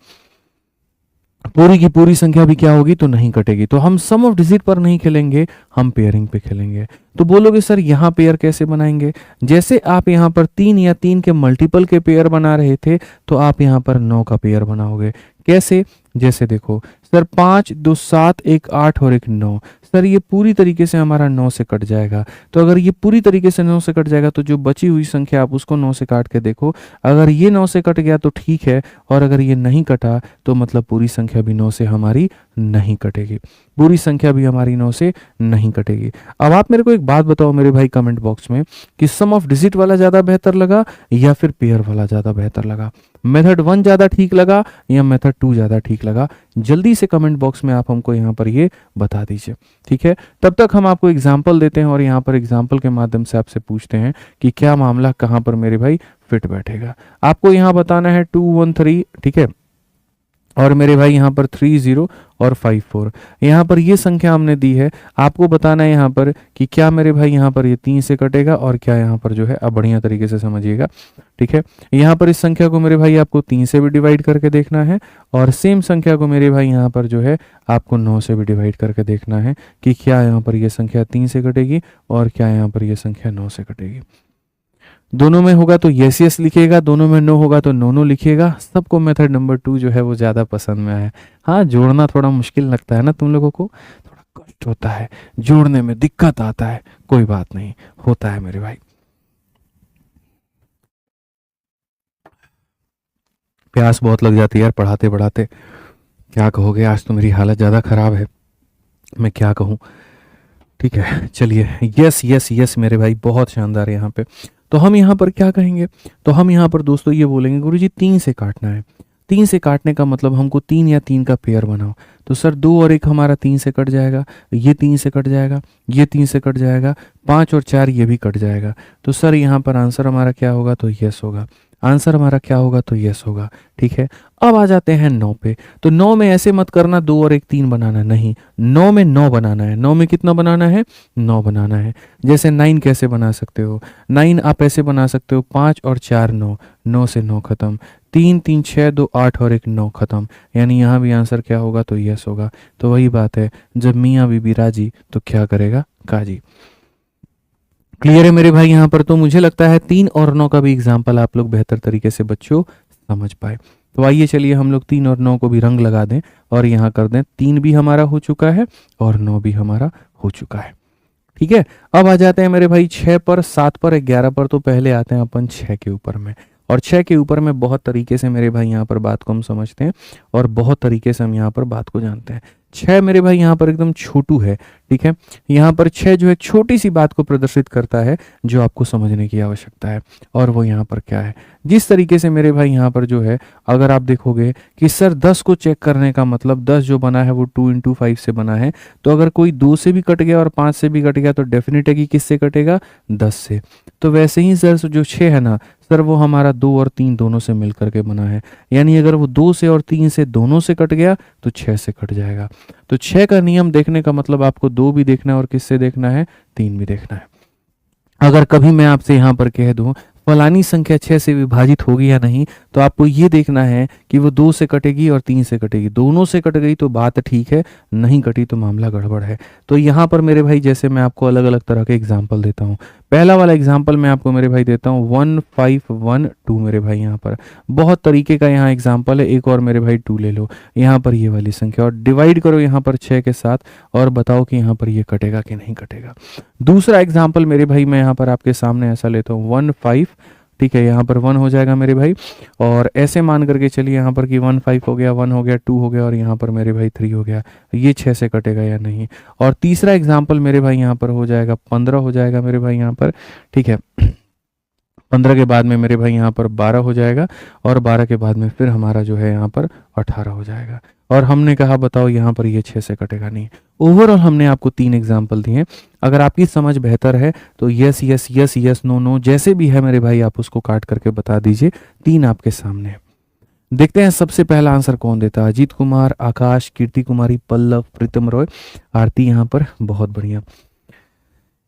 पूरी की पूरी संख्या भी क्या होगी, तो नहीं कटेगी। तो हम सम ऑफ डिजिट पर नहीं खेलेंगे, हम पेयरिंग पे खेलेंगे। तो बोलोगे सर यहाँ पेयर कैसे बनाएंगे? जैसे आप यहाँ पर 3 या 3 के मल्टीपल के पेयर बना रहे थे, तो आप यहाँ पर 9 का पेयर बनाओगे। कैसे? जैसे देखो सर 5 2 7 1 8 और एक 9, सर ये पूरी तरीके से हमारा 9 से कट जाएगा। तो अगर ये पूरी तरीके से 9 से कट जाएगा तो जो बची हुई संख्या आप उसको 9 से काट के देखो, अगर ये 9 से कट गया तो ठीक है, और अगर ये नहीं कटा तो मतलब पूरी संख्या भी 9 से हमारी नहीं कटेगी, पूरी संख्या भी हमारी 9 से नहीं कटेगी। अब आप मेरे को एक बात बताओ मेरे भाई कमेंट बॉक्स में कि सम ऑफ डिजिट वाला ज़्यादा बेहतर लगा या फिर पेयर वाला ज़्यादा बेहतर लगा, मेथड 1 ज़्यादा ठीक लगा या मेथड 2 ज़्यादा ठीक लगा? जल्दी से कमेंट बॉक्स में आप हमको यहाँ पर ये बता दीजिए, ठीक है। तब तक हम आपको एग्जाम्पल देते हैं और यहाँ पर एग्जाम्पल के माध्यम से आपसे पूछते हैं कि क्या मामला कहाँ पर मेरे भाई फिट बैठेगा। आपको यहाँ बताना है 2 1 3, ठीक है, और मेरे भाई यहाँ पर 3 0 और 5 4, यहाँ पर ये संख्या हमने दी है, आपको बताना है यहाँ पर कि क्या मेरे भाई यहाँ पर ये 3 से कटेगा और क्या यहाँ पर जो है, अब बढ़िया तरीके से समझिएगा, ठीक है। यहाँ पर इस संख्या को मेरे भाई आपको 3 से भी डिवाइड करके देखना है और सेम संख्या को मेरे भाई यहाँ पर जो है आपको 9 से भी डिवाइड करके देखना है कि क्या यहाँ पर ये संख्या 3 से कटेगी और क्या यहाँ पर ये संख्या 9 से कटेगी। दोनों में होगा तो यस यस लिखिएगा, दोनों में नो होगा तो नो नो लिखिएगा। सबको मेथड नंबर 2 जो है वो ज़्यादा पसंद में आया। हाँ, जोड़ना थोड़ा मुश्किल लगता है ना तुम लोगों को, थोड़ा कष्ट होता है जोड़ने में, दिक्कत आता है, कोई बात नहीं, होता है मेरे भाई। प्यास बहुत लग जाती है यार पढ़ाते पढ़ाते, क्या कहोगे, आज तो मेरी हालत ज़्यादा ख़राब है, मैं क्या कहूँ। ठीक है, चलिए, यस यस यस मेरे भाई, बहुत शानदार है यहाँ पे। तो हम यहाँ पर क्या कहेंगे, तो हम यहाँ पर दोस्तों ये बोलेंगे गुरुजी 3 से काटना है। 3 से काटने का मतलब हमको 3 या 3 का पेयर बनाओ। तो सर 2 और 1 हमारा 3 से कट जाएगा, ये 3 से कट जाएगा, ये 3 से कट जाएगा, 5 और 4 ये भी कट जाएगा। तो सर यहाँ पर आंसर हमारा क्या होगा, तो यस होगा। आंसर हमारा क्या होगा, तो यस होगा। ठीक है, अब आ जाते हैं 9 पे। तो 9 में ऐसे मत करना 2 और 1 3 बनाना, नहीं, 9 में 9 बनाना है। 9 में कितना बनाना है, 9 बनाना है। जैसे 9 कैसे बना सकते हो, 9 आप ऐसे बना सकते हो 5 और 4 9, 9 से 9 खत्म, 3 3 6 2 8 और 1 9 खत्म, यानी यहाँ भी आंसर क्या होगा, तो यस होगा। तो वही बात है, जब मियाँ बीबी राजी तो क्या करेगा काजी। क्लियर है मेरे भाई यहाँ पर। तो मुझे लगता है 3 और 9 का भी एग्जाम्पल आप लोग बेहतर तरीके से बच्चों समझ पाए। तो आइए चलिए हम लोग 3 और 9 को भी रंग लगा दें और यहाँ कर दें 3 भी हमारा हो चुका है और 9 भी हमारा हो चुका है। ठीक है, अब आ जाते हैं मेरे भाई 6 पर, 7 पर, 11 पर। तो पहले आते हैं अपन 6 के ऊपर में, और 6 के ऊपर में बहुत तरीके से मेरे भाई यहाँ पर बात को हम समझते हैं और बहुत तरीके से हम यहाँ पर बात को जानते हैं। 6 मेरे भाई यहाँ पर एकदम छोटू है। ठीक है, यहाँ पर 6 जो है छोटी सी बात को प्रदर्शित करता है जो आपको समझने की आवश्यकता है, और वो यहाँ पर क्या है, जिस तरीके से मेरे भाई यहाँ पर जो है, अगर आप देखोगे कि सर 10 को चेक करने का मतलब 10 जो बना है वो 2 × 5 से बना है। तो अगर कोई 2 से भी कट गया और 5 से भी कट गया तो डेफिनेट है कि किससे कटेगा, 10 से। तो वैसे ही सर जो 6 है ना सर, वो हमारा 2 और 3 दोनों से मिल करके बना है, यानी अगर वो 2 से और 3 से दोनों से कट गया तो 6 से कट जाएगा। तो 6 का नियम देखने का मतलब आपको 2 भी देखना है और किससे देखना है, 3 भी देखना है। अगर कभी मैं आपसे यहाँ पर कह दूं फलानी संख्या 6 से विभाजित होगी या नहीं, तो आपको ये देखना है कि वो 2 से कटेगी और 3 से कटेगी। दोनों से कट गई तो बात ठीक है, नहीं कटी तो मामला गड़बड़ है। तो यहाँ पर मेरे भाई जैसे मैं आपको अलग अलग तरह के एग्जाम्पल देता हूँ। पहला वाला एग्जाम्पल मैं आपको मेरे भाई देता हूँ 1 5 1 2 मेरे भाई, यहाँ पर बहुत तरीके का यहाँ एग्जाम्पल है। एक और मेरे भाई 2 ले लो, यहाँ पर ये वाली संख्या, और डिवाइड करो यहाँ पर 6 के साथ और बताओ कि यहाँ पर ये कटेगा कि नहीं कटेगा। दूसरा एग्जाम्पल मेरे भाई मैं यहाँ पर आपके सामने ऐसा लेता हूँ 1 5, ठीक है, यहाँ पर 1 हो जाएगा मेरे भाई, और ऐसे मान करके चलिए यहाँ पर कि 1 5 हो गया, 1 हो गया, 2 हो गया, और यहाँ पर मेरे भाई 3 हो गया। ये 6 से कटेगा या नहीं। और तीसरा एग्जाम्पल मेरे भाई यहाँ पर हो जाएगा 15 हो जाएगा मेरे भाई यहाँ पर, ठीक है। 15 के बाद में मेरे भाई यहाँ पर 12 हो जाएगा, और 12 के बाद में फिर हमारा जो है यहाँ पर 18 हो जाएगा। और हमने कहा बताओ यहाँ पर ये 6 से कटेगा नहीं। ओवरऑल हमने आपको 3 एग्जाम्पल दिए। अगर आपकी समझ बेहतर है तो yes yes yes yes no no जैसे भी है मेरे भाई आप उसको काट करके बता दीजिए। 3 आपके सामने है। देखते हैं सबसे पहला आंसर कौन देता है। अजीत कुमार, आकाश, कीर्ति कुमारी, पल्लव, प्रीतम रॉय, आरती यहाँ पर, बहुत बढ़िया।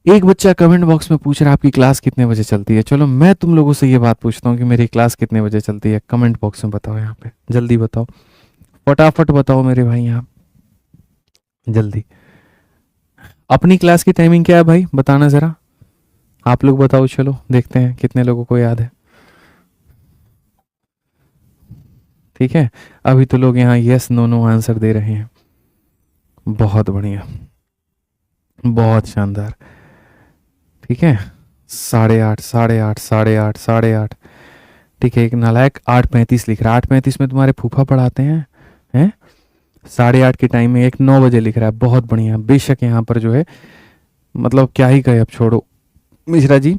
एक बच्चा कमेंट बॉक्स में पूछ रहा है आपकी क्लास कितने बजे चलती है। चलो मैं तुम लोगों से ये बात पूछता हूँ कि मेरी क्लास कितने बजे चलती है। कमेंट बॉक्स में बताओ, यहाँ पे जल्दी बताओ, फटाफट बताओ मेरे भाई, यहाँ जल्दी। अपनी क्लास की टाइमिंग क्या है भाई, बताना जरा, आप लोग बताओ। चलो देखते हैं कितने लोगों को याद है। ठीक है, अभी तो लोग यहाँ यस नो नो आंसर दे रहे हैं। बहुत बढ़िया, बहुत शानदार। ठीक है, 8:30, 8:30, 8:30, 8:30। ठीक है, एक नालायक 8:35 लिख रहा है। 8:35 में तुम्हारे फूफा पढ़ाते हैं? 8:30 के टाइम में एक 9 बजे लिख रहा है। बहुत बढ़िया। बेशक यहाँ पर जो है मतलब क्या ही कहे, अब छोड़ो मिश्रा जी,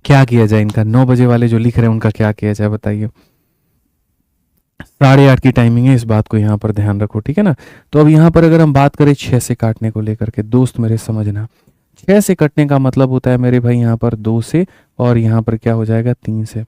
क्या किया जाए इनका। 9 बजे वाले जो लिख रहे हैं उनका क्या किया जाए बताइए। 8:30 की टाइमिंग है, इस बात को यहाँ पर ध्यान रखो। ठीक है ना। तो अब यहाँ पर अगर हम बात करें 6 से काटने को लेकर के, दोस्त मेरे समझना, 6 से कटने का मतलब होता है मेरे भाई यहाँ पर 2 से, और यहाँ पर क्या हो जाएगा 3 से।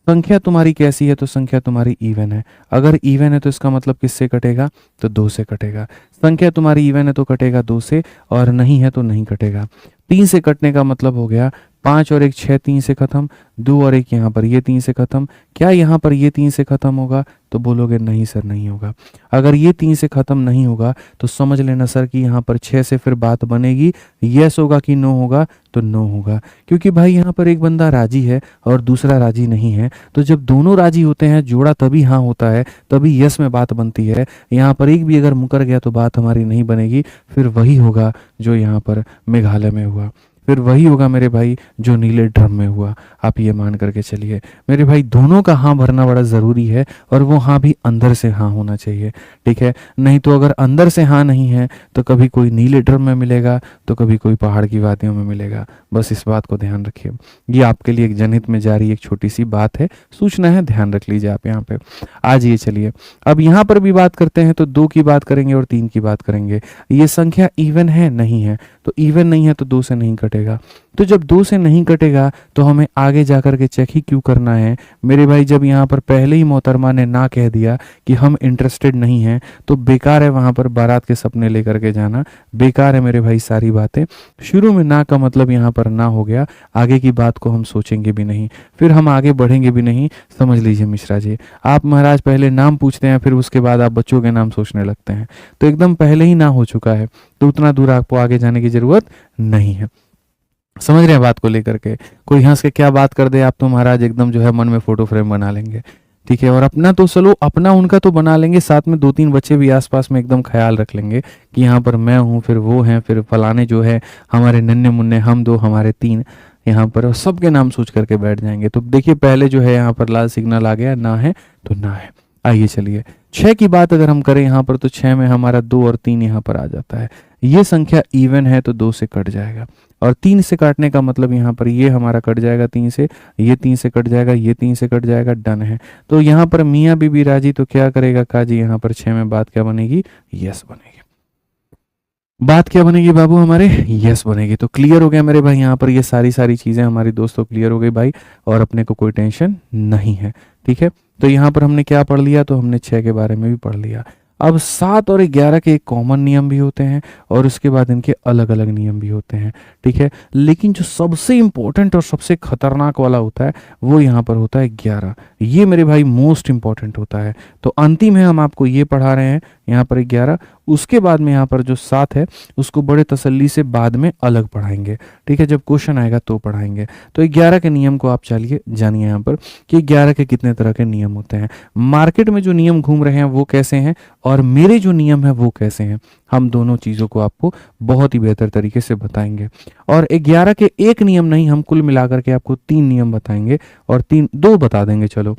संख्या तुम्हारी कैसी है? तो संख्या तुम्हारी इवन है। अगर इवन है तो इसका मतलब किससे कटेगा? तो 2 से कटेगा। संख्या तुम्हारी इवन है तो कटेगा 2 से, और नहीं है तो नहीं कटेगा। 3 से कटने का मतलब हो गया 5 और 1 6, 3 से खत्म। 2 और 1 यहाँ पर ये 3 से खत्म। क्या यहाँ पर ये 3 से खत्म होगा? तो बोलोगे नहीं सर नहीं होगा। अगर ये 3 से खत्म नहीं होगा तो समझ लेना सर कि यहाँ पर 6 से फिर बात बनेगी, यस होगा कि नो होगा? तो नो होगा, क्योंकि भाई यहाँ पर एक बंदा राजी है और दूसरा राजी नहीं है। तो जब दोनों राजी होते हैं जोड़ा तभी हाँ होता है, तभी यस में बात बनती है। यहाँ पर एक भी अगर मुकर गया तो बात हमारी नहीं बनेगी। फिर वही होगा जो यहाँ पर मेघालय में हुआ, फिर वही होगा मेरे भाई जो नीले ड्रम में हुआ। आप ये मान करके चलिए मेरे भाई, दोनों का हाँ भरना बड़ा ज़रूरी है, और वो हाँ भी अंदर से हाँ होना चाहिए। ठीक है, नहीं तो अगर अंदर से हाँ नहीं है तो कभी कोई नीले ड्रम में मिलेगा तो कभी कोई पहाड़ की वादियों में मिलेगा। बस इस बात को ध्यान रखिए। ये आपके लिए एक जनहित में जारी एक छोटी सी बात है, सूचना है, ध्यान रख लीजिए आप यहाँ पे। आज ये चलिए अब यहाँ पर भी बात करते हैं, तो 2 की बात करेंगे और 3 की बात करेंगे। ये संख्या इवन है? नहीं है। तो इवन नहीं है तो 2 से नहीं कटेगा। तो जब 2 से नहीं कटेगा तो हमें आगे जाकर के चेक ही क्यों करना है मेरे भाई? जब यहाँ पर पहले ही मोहतरमा ने ना कह दिया कि हम इंटरेस्टेड नहीं हैं, तो बेकार है वहां पर बारात के सपने लेकर के जाना, बेकार है मेरे भाई सारी बातें। शुरू में ना का मतलब यहाँ पर ना हो गया, आगे की बात को हम सोचेंगे भी नहीं, फिर हम आगे बढ़ेंगे भी नहीं। समझ लीजिए मिश्रा जी, आप महाराज पहले नाम पूछते हैं, फिर उसके बाद आप बच्चों के नाम सोचने लगते हैं। तो एकदम पहले ही ना हो चुका है, तो उतना दूर आपको आगे जाने की जरूरत नहीं है। समझ रहे हैं बात को लेकर के? कोई हंस के क्या बात कर दे आप तो महाराज एकदम जो है मन में फोटो फ्रेम बना लेंगे। ठीक है, और अपना तो चलो अपना उनका तो बना लेंगे, साथ में 2-3 बच्चे भी आसपास में एकदम ख्याल रख लेंगे कि यहाँ पर मैं हूँ, फिर वो हैं, फिर फलाने जो है हमारे नन्हे मुन्ने, हम 2 हमारे 3 यहाँ पर, सबके नाम सोच करके बैठ जाएंगे। तो देखिए पहले जो है यहाँ पर लाल सिग्नल आ गया, ना है तो ना है। आइए चलिए 6 की बात अगर हम करें यहाँ पर, तो 6 में हमारा 2 और 3 यहाँ पर आ जाता है। ये संख्या इवन है तो 2 से कट जाएगा, और 3 से काटने का मतलब यहाँ पर ये हमारा कट जाएगा 3 से, ये 3 से कट जाएगा, ये 3 से कट जाएगा, डन है। तो यहाँ पर मियाँ बीबी राजी, तो क्या करेगा काजी? यहाँ पर 6 में बात क्या बनेगी? यस बनेगी। बात क्या बनेगी बाबू हमारे? यस बनेगी। तो क्लियर हो गया मेरे भाई, यहाँ पर ये सारी चीजें हमारी दोस्तों क्लियर हो गई भाई, और अपने को कोई टेंशन नहीं है। ठीक है, तो यहाँ पर हमने क्या पढ़ लिया? तो हमने 6 के बारे में भी पढ़ लिया। अब 7 और 11 के एक कॉमन नियम भी होते हैं, और उसके बाद इनके अलग अलग नियम भी होते हैं। ठीक है, लेकिन जो सबसे इंपॉर्टेंट और सबसे खतरनाक वाला होता है वो यहाँ पर होता है 11। ये मेरे भाई मोस्ट इंपॉर्टेंट होता है। तो अंतिम है, हम आपको ये पढ़ा रहे हैं यहाँ पर 11, उसके बाद में यहाँ पर जो 7 है उसको बड़े तसल्ली से बाद में अलग पढ़ाएंगे। ठीक है, जब क्वेश्चन आएगा तो पढ़ाएंगे। तो 11 के नियम को आप चलिए जानिए यहाँ पर कि 11 के कितने तरह के नियम होते हैं। मार्केट में जो नियम घूम रहे हैं वो कैसे हैं, और मेरे जो नियम है वो कैसे हैं, हम दोनों चीज़ों को आपको बहुत ही बेहतर तरीके से बताएंगे। और 11 के एक नियम नहीं, हम कुल मिलाकर के आपको 3 नियम बताएंगे, और 2 बता देंगे। चलो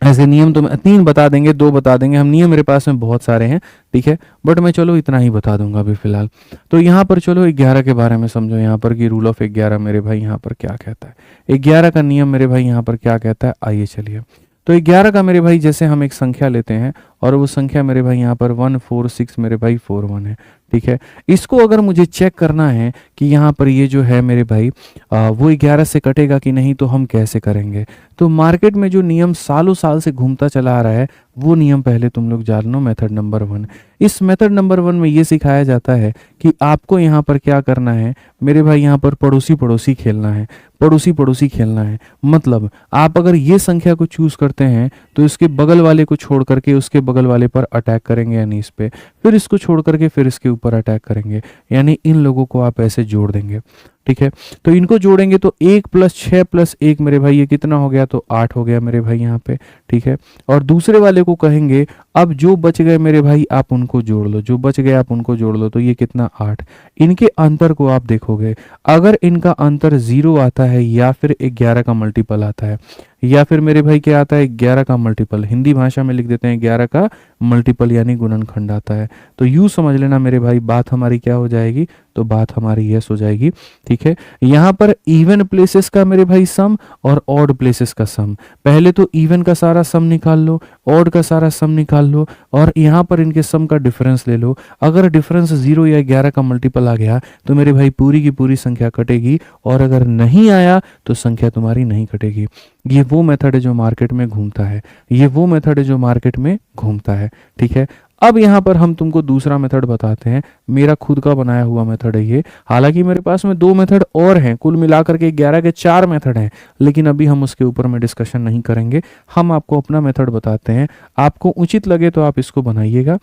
ऐसे नियम तो 3 बता देंगे, 2 बता देंगे, हम नियम मेरे पास में बहुत सारे हैं। ठीक है, बट मैं चलो इतना ही बता दूंगा अभी फिलहाल। तो यहाँ पर चलो 11 के बारे में समझो, यहाँ पर कि रूल ऑफ 11 मेरे भाई यहाँ पर क्या कहता है, 11 का नियम मेरे भाई यहाँ पर क्या कहता है। आइए चलिए, तो 11 का मेरे भाई, जैसे हम एक संख्या लेते हैं और वो संख्या मेरे भाई यहाँ पर 146 मेरे भाई 41 है। ठीक है, इसको अगर मुझे चेक करना है कि यहाँ पर ये जो है मेरे भाई वो 11 से कटेगा कि नहीं, तो हम कैसे करेंगे? तो मार्केट में जो नियम सालों साल से घूमता चला आ रहा है वो नियम पहले तुम लोग जान लो। मेथड नंबर 1, इस मेथड नंबर 1 में ये सिखाया जाता है कि आपको यहाँ पर क्या करना है मेरे भाई, यहाँ पर पड़ोसी पड़ोसी खेलना है, पड़ोसी पड़ोसी खेलना है। मतलब आप अगर ये संख्या को चूज करते हैं तो इसके बगल वाले को छोड़ करके उसके बगल वाले पर अटैक करेंगे, यानी इस पे, फिर इसको छोड़ करके फिर इसके ऊपर अटैक करेंगे, यानी इन लोगों को आप ऐसे जोड़ देंगे। ठीक है। तो इनको जोड़ेंगे तो 1 + 6 + 1 मेरे भाई ये कितना हो गया, तो 8 हो गया मेरे भाई यहाँ पे, ठीक है। और दूसरे वाले को कहेंगे अब जो बच गए मेरे भाई आप उनको जोड़ लो, जो बच गए आप उनको जोड़ लो, तो ये कितना 8। इनके अंतर को आप देखोगे, अगर इनका अंतर 0 आता है या फिर 11 का मल्टीपल आता है, या फिर मेरे भाई क्या आता है 11 का मल्टीपल, हिंदी भाषा में लिख देते हैं 11 का मल्टीपल यानी गुणनखंड आता है, तो यूं समझ लेना मेरे भाई बात हमारी क्या हो जाएगी, तो बात हमारी यस हो जाएगी, ठीक है। यहाँ पर इवन प्लेसेस का मेरे भाई सम और ऑड प्लेसेस का सम, पहले तो इवन का सारा सम निकाल लो, ऑड का सारा सम निकाल लो, और यहाँ पर इनके सम का डिफरेंस ले लो। अगर डिफरेंस 0 या 11 का मल्टीपल आ गया तो मेरे भाई पूरी की पूरी संख्या कटेगी, और अगर नहीं आया तो संख्या तुम्हारी नहीं कटेगी। ये वो मेथड है जो मार्केट में घूमता है, ये वो मेथड है जो मार्केट में घूमता है, ठीक है। अब यहाँ पर हम तुमको दूसरा मेथड बताते हैं, मेरा खुद का बनाया हुआ मेथड है ये। हालांकि मेरे पास में 2 मेथड और हैं, कुल मिलाकर के 11 के 4 मेथड हैं, लेकिन अभी हम उसके ऊपर में डिस्कशन नहीं करेंगे। हम आपको अपना मेथड बताते हैं, आपको उचित लगे तो आप इसको बनाइएगा,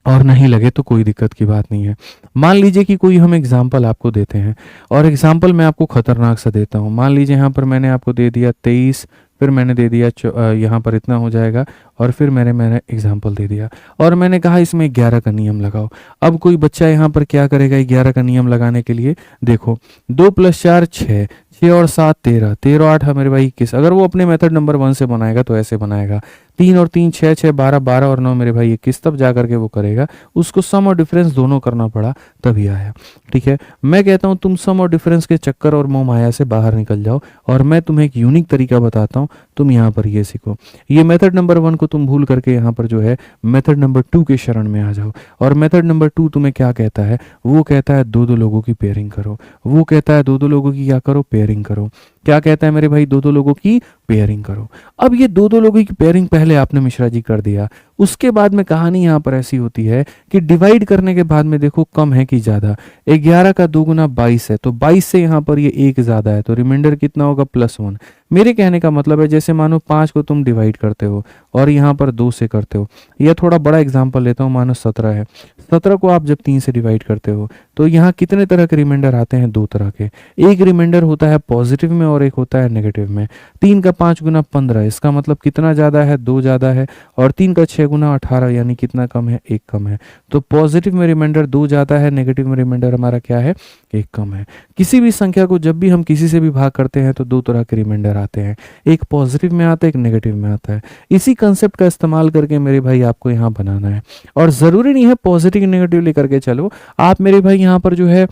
और नहीं लगे तो कोई दिक्कत की बात नहीं है। मान लीजिए कि कोई हम एग्जाम्पल आपको देते हैं, और एग्जाम्पल मैं आपको खतरनाक सा देता हूँ। मान लीजिए यहाँ पर मैंने आपको दे दिया 23, फिर मैंने दे दिया यहाँ पर इतना हो जाएगा, और फिर मैंने एग्जाम्पल दे दिया, और मैंने कहा इसमें 11 का नियम लगाओ। अब कोई बच्चा यहाँ पर क्या करेगा 11 का नियम लगाने के लिए, देखो 2 + 4 6, 6 और 7 13, 13 और 8 मेरे भाई 21। अगर वो अपने मेथड नंबर 1 से बनाएगा तो ऐसे बनाएगा, 3 और 3 6, 6 12, 12 और 9 मेरे भाई 21, तब जा करके वो करेगा। उसको सम और डिफरेंस दोनों करना पड़ा तभी आया, ठीक है। मैं कहता हूँ तुम सम और डिफरेंस के चक्कर और मोह माया से बाहर निकल जाओ, और मैं तुम्हें एक यूनिक तरीका बताता हूँ, तुम यहाँ पर ये सीखो। ये मेथड नंबर 1 को तुम भूल करके यहाँ पर जो है मेथड नंबर 2 के शरण में आ जाओ। और मेथड नंबर 2 तुम्हें क्या कहता है, वो कहता है 2-2 लोगों की पेयरिंग करो, वो कहता है 2-2 लोगों की क्या करो, पेयरिंग करो। क्या कहता है मेरे भाई, 2-2 लोगों की पेयरिंग करो। अब ये 2-2 लोगों की पेयरिंग पहले आपने मिश्रा जी कर दिया, उसके बाद में कहानी यहाँ पर ऐसी होती है कि डिवाइड करने के बाद में देखो कम है कि ज्यादा, 11 का 2 गुना 22 है, तो 22 से यहाँ पर ये 1 ज्यादा है, तो रिमाइंडर कितना होगा +1। मेरे कहने का मतलब है जैसे मानो 5 को तुम डिवाइड करते हो और यहाँ पर 2 से करते हो, या थोड़ा बड़ा एग्जाम्पल लेता हूँ, मानो 17 है, 17 को आप जब 3 से डिवाइड करते हो तो यहाँ कितने तरह के रिमाइंडर आते हैं, 2 तरह के। एक रिमाइंडर होता है पॉजिटिव में और एक होता है नेगेटिव में। 3 का 5 गुना 15, इसका मतलब कितना ज्यादा है, 2 ज्यादा है, और 3 का 6 गुना 18 यानी कितना कम है, 1 कम है। तो पॉजिटिव में रिमाइंडर 2 ज्यादा है, नेगेटिव में रिमाइंडर हमारा क्या है, 1 कम है। किसी भी संख्या को जब भी हम किसी से भी भाग करते हैं तो 2 तरह के रिमाइंडर आते हैं, एक पॉजिटिव में आता है, एक नेगेटिव में आता है। इसी कंसेप्ट का इस्तेमाल करके मेरे भाई आपको यहाँ बनाना है, और जरूरी नहीं है पॉजिटिव नेगेटिव लेकर के चलो आप मेरे भाई यहाँ पर जो है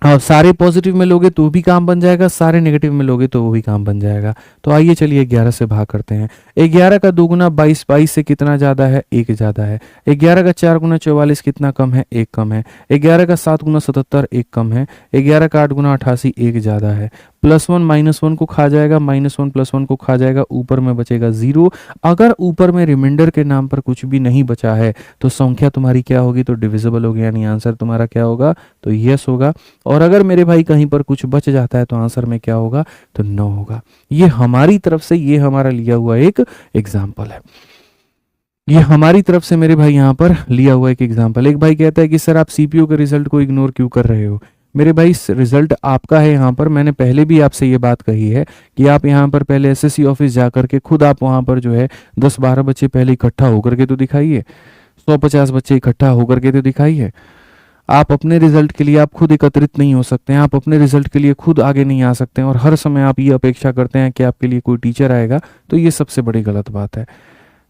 सारे पॉजिटिव में लोगे तो भी काम बन जाएगा, सारे नेगेटिव में लोगे तो वो भी काम बन जाएगा। तो आइए चलिए 11 से भाग करते हैं। 11 का 2 गुना 22, 22 से कितना ज्यादा है, 1 ज्यादा है। 11 का 4 गुना 44 कितना कम है, 1 कम है। 11 का 7 गुना 77 1 कम है। 11 का 8 गुना 88 1 ज्यादा है। +1 -1 को खा जाएगा, -1 +1 को खा जाएगा, ऊपर में बचेगा 0। अगर ऊपर में रिमाइंडर के नाम पर कुछ भी नहीं बचा है तो संख्या तुम्हारी क्या होगी, तो डिविजिबल होगी, यानी आंसर तुम्हारा क्या होगा, तो यस होगा। और अगर मेरे भाई कहीं पर कुछ बच जाता है तो आंसर में क्या होगा, तो 9 होगा। ये हमारी तरफ से, ये हमारा लिया हुआ एक एग्जाम्पल है, ये हमारी तरफ से मेरे भाई यहाँ पर लिया हुआ एक एग्जाम्पल। एक भाई कहता है कि सर आप सीपीयू के रिजल्ट को इग्नोर क्यों कर रहे हो। मेरे भाई रिजल्ट आपका है, यहाँ पर मैंने पहले भी आपसे ये बात कही है कि आप यहाँ पर पहले एसएससी ऑफिस जा करके खुद आप वहाँ पर जो है 10-12 बच्चे पहले इकट्ठा होकर के तो दिखाइए, 150 बच्चे इकट्ठा होकर के तो दिखाइए। आप अपने रिजल्ट के लिए आप खुद एकत्रित नहीं हो सकते हैं, आप अपने रिजल्ट के लिए खुद आगे नहीं आ सकते हैं, और हर समय आप ये अपेक्षा करते हैं कि आपके लिए कोई टीचर आएगा, तो ये सबसे बड़ी गलत बात है।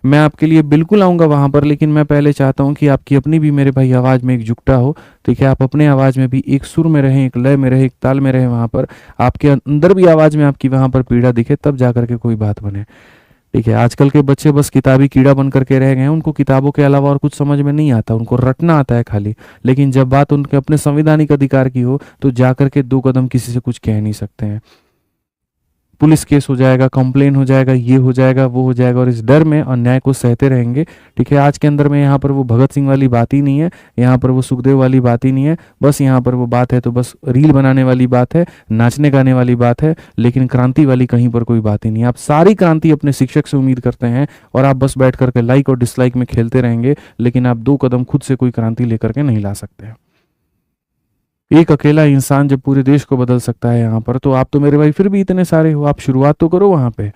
मैं आपके लिए बिल्कुल आऊँगा वहाँ पर, लेकिन मैं पहले चाहता हूँ कि आपकी अपनी भी मेरे भाई आवाज़ में एकजुटता हो, ठीक है। आप अपने आवाज़ में भी एक सुर में रहें, एक लय में रहें, एक ताल में रहें, वहाँ पर आपके अंदर भी आवाज़ में आपकी वहाँ पर पीड़ा दिखे, तब जा करके कोई बात बने, ठीक है। आजकल के बच्चे बस किताबी कीड़ा बन करके रह गए हैं, उनको किताबों के अलावा और कुछ समझ में नहीं आता, उनको रटना आता है खाली। लेकिन जब बात उनके अपने संवैधानिक अधिकार की हो तो जा करके 2 कदम किसी से कुछ कह नहीं सकते हैं। पुलिस केस हो जाएगा, कंप्लेन हो जाएगा, ये हो जाएगा, वो हो जाएगा, और इस डर में अन्याय को सहते रहेंगे, ठीक है। आज के अंदर में यहाँ पर वो भगत सिंह वाली बात ही नहीं है, यहाँ पर वो सुखदेव वाली बात ही नहीं है, बस यहाँ पर वो बात है तो बस रील बनाने वाली बात है, नाचने गाने वाली बात है, लेकिन क्रांति वाली कहीं पर कोई बात ही नहीं है। आप सारी क्रांति अपने शिक्षक से उम्मीद करते हैं और आप बस बैठ करके लाइक और डिसलाइक में खेलते रहेंगे, लेकिन आप 2 कदम खुद से कोई क्रांति लेकर के नहीं ला सकते। एक अकेला इंसान जब पूरे देश को बदल सकता है यहाँ पर, तो आप तो मेरे भाई फिर भी इतने सारे हो, आप शुरुआत तो करो वहाँ पे।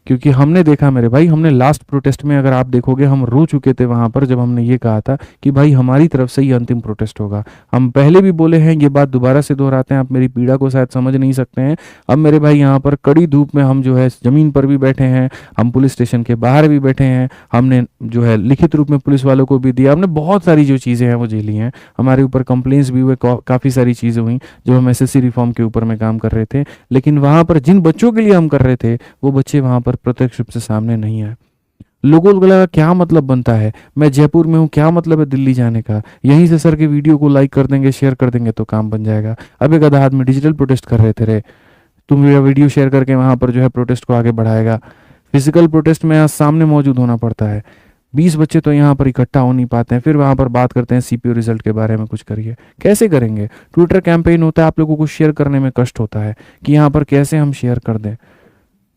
क्योंकि हमने देखा मेरे भाई, हमने लास्ट प्रोटेस्ट में अगर आप देखोगे हम रो चुके थे वहां पर, जब हमने ये कहा था कि भाई हमारी तरफ से ये अंतिम प्रोटेस्ट होगा। हम पहले भी बोले हैं, ये बात दोबारा से दोहराते हैं, आप मेरी पीड़ा को शायद समझ नहीं सकते हैं। अब मेरे भाई यहाँ पर कड़ी धूप में हम जो है जमीन पर भी बैठे हैं, हम पुलिस स्टेशन के बाहर भी बैठे हैं, हमने जो है लिखित रूप में पुलिस वालों को भी दिया, हमने बहुत सारी जो चीज़ें हैं वो झेली हैं, हमारे ऊपर कंप्लेंट्स भी हुए, काफ़ी सारी चीज़ें हुई जब हम एसएससी रिफॉर्म के ऊपर में काम कर रहे थे। लेकिन वहां पर जिन बच्चों के लिए हम कर रहे थे, वो बच्चे वहां पर प्रत्यक्ष रूप से सामने नहीं आए। लोगों को लगा क्या मतलब बनता है, मैं जयपुर में हूँ, क्या मतलब है दिल्ली जाने का, यहीं से सर के वीडियो को लाइक कर देंगे, शेयर कर देंगे तो काम बन जाएगा। अब एक आधा आदमी डिजिटल प्रोटेस्ट कर रहे थे, रे तुम मेरा वीडियो शेयर करके वहां पर जो है प्रोटेस्ट को आगे बढ़ाएगा। फिजिकल प्रोटेस्ट में यहाँ सामने मौजूद होना पड़ता है। 20 बच्चे तो यहाँ पर इकट्ठा हो नहीं पाते हैं, फिर वहां पर बात करते हैं सीपीयू रिजल्ट के बारे में कुछ करिए। कैसे करेंगे? ट्विटर कैंपेन होता है, आप लोगों को शेयर करने में कष्ट होता है कि यहाँ पर कैसे हम शेयर कर दें,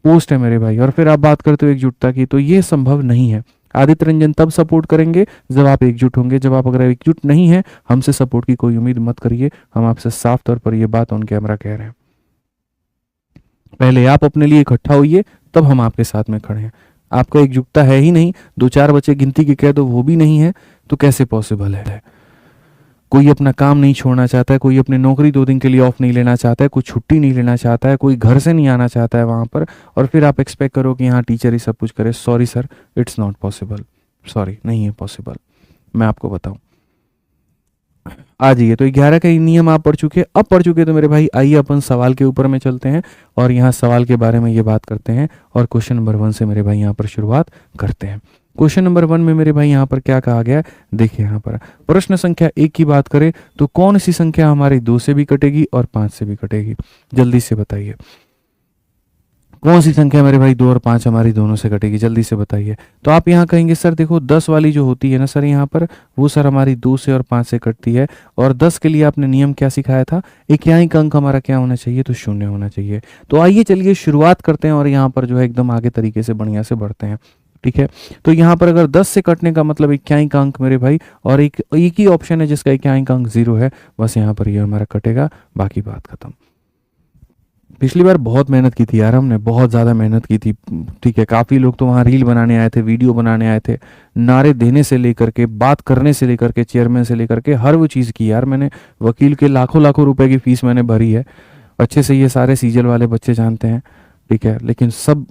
पोस्ट है मेरे भाई, और फिर आप बात करते हो एकजुटता की, तो ये संभव नहीं है। आदित्य रंजन तब सपोर्ट करेंगे जब आप एकजुट होंगे, जब आप अगर एकजुट नहीं है, हमसे सपोर्ट की कोई उम्मीद मत करिए। हम आपसे साफ तौर पर ये बात ऑन कैमरा कह रहे हैं। पहले आप अपने लिए इकट्ठा होइए, तब हम आपके साथ में खड़े हैं। आपका एकजुटता है ही नहीं, 2-4 बच्चे गिनती के कह दो वो भी नहीं है, तो कैसे पॉसिबल है? कोई अपना काम नहीं छोड़ना चाहता है, कोई अपनी नौकरी 2 दिन के लिए ऑफ नहीं लेना चाहता है, कोई छुट्टी नहीं लेना चाहता है, कोई घर से नहीं आना चाहता है वहाँ पर, और फिर आप एक्सपेक्ट करो कि यहाँ टीचर ही सब कुछ करे। Sorry sir, it's not possible, sorry नहीं है पॉसिबल। मैं आपको बताऊं, आ जाइए, तो 11 का नियम आप पढ़ चुके, अब पढ़ चुके तो मेरे भाई आइए अपन सवाल के ऊपर में चलते हैं और यहाँ सवाल के बारे में ये बात करते हैं, और क्वेश्चन नंबर 1 से मेरे भाई यहाँ पर शुरुआत करते हैं। क्वेश्चन नंबर 1 में मेरे भाई यहाँ पर क्या कहा गया है, देखिए यहाँ पर प्रश्न संख्या 1 की बात करें तो कौन सी संख्या हमारी 2 से भी कटेगी और 5 से भी कटेगी? जल्दी से बताइए, कौन सी संख्या मेरे भाई 2 और 5 हमारी दोनों से कटेगी? जल्दी से बताइए। तो आप यहाँ कहेंगे सर देखो 10 वाली जो होती है ना सर यहाँ पर, वो सर हमारी 2 से और 5 से कटती है। और 10 के लिए आपने नियम क्या सिखाया था, इक्याई अंक हमारा क्या होना चाहिए, तो 0 होना चाहिए। तो आइए चलिए शुरुआत करते हैं और यहाँ पर जो है एकदम आगे तरीके से बढ़िया से बढ़ते हैं। ठीक है, तो यहाँ पर अगर 10 से कटने का मतलब इक्याई का अंक मेरे भाई, और एक ही ऑप्शन है जिसका इक्याई का अंक 0 है, बस यहाँ पर ये हमारा कटेगा, बाकी बात खत्म। पिछली बार बहुत मेहनत की थी यार, हमने बहुत ज़्यादा मेहनत की थी। ठीक है, काफ़ी लोग तो वहाँ रील बनाने आए थे, वीडियो बनाने आए थे, नारे देने से लेकर के, बात करने से लेकर के, चेयरमैन से लेकर के हर वो चीज़ की यार मैंने। वकील के लाखों लाखों रुपए की फीस मैंने भरी है, अच्छे से ये सारे सीजल वाले बच्चे जानते हैं। ठीक है, लेकिन सब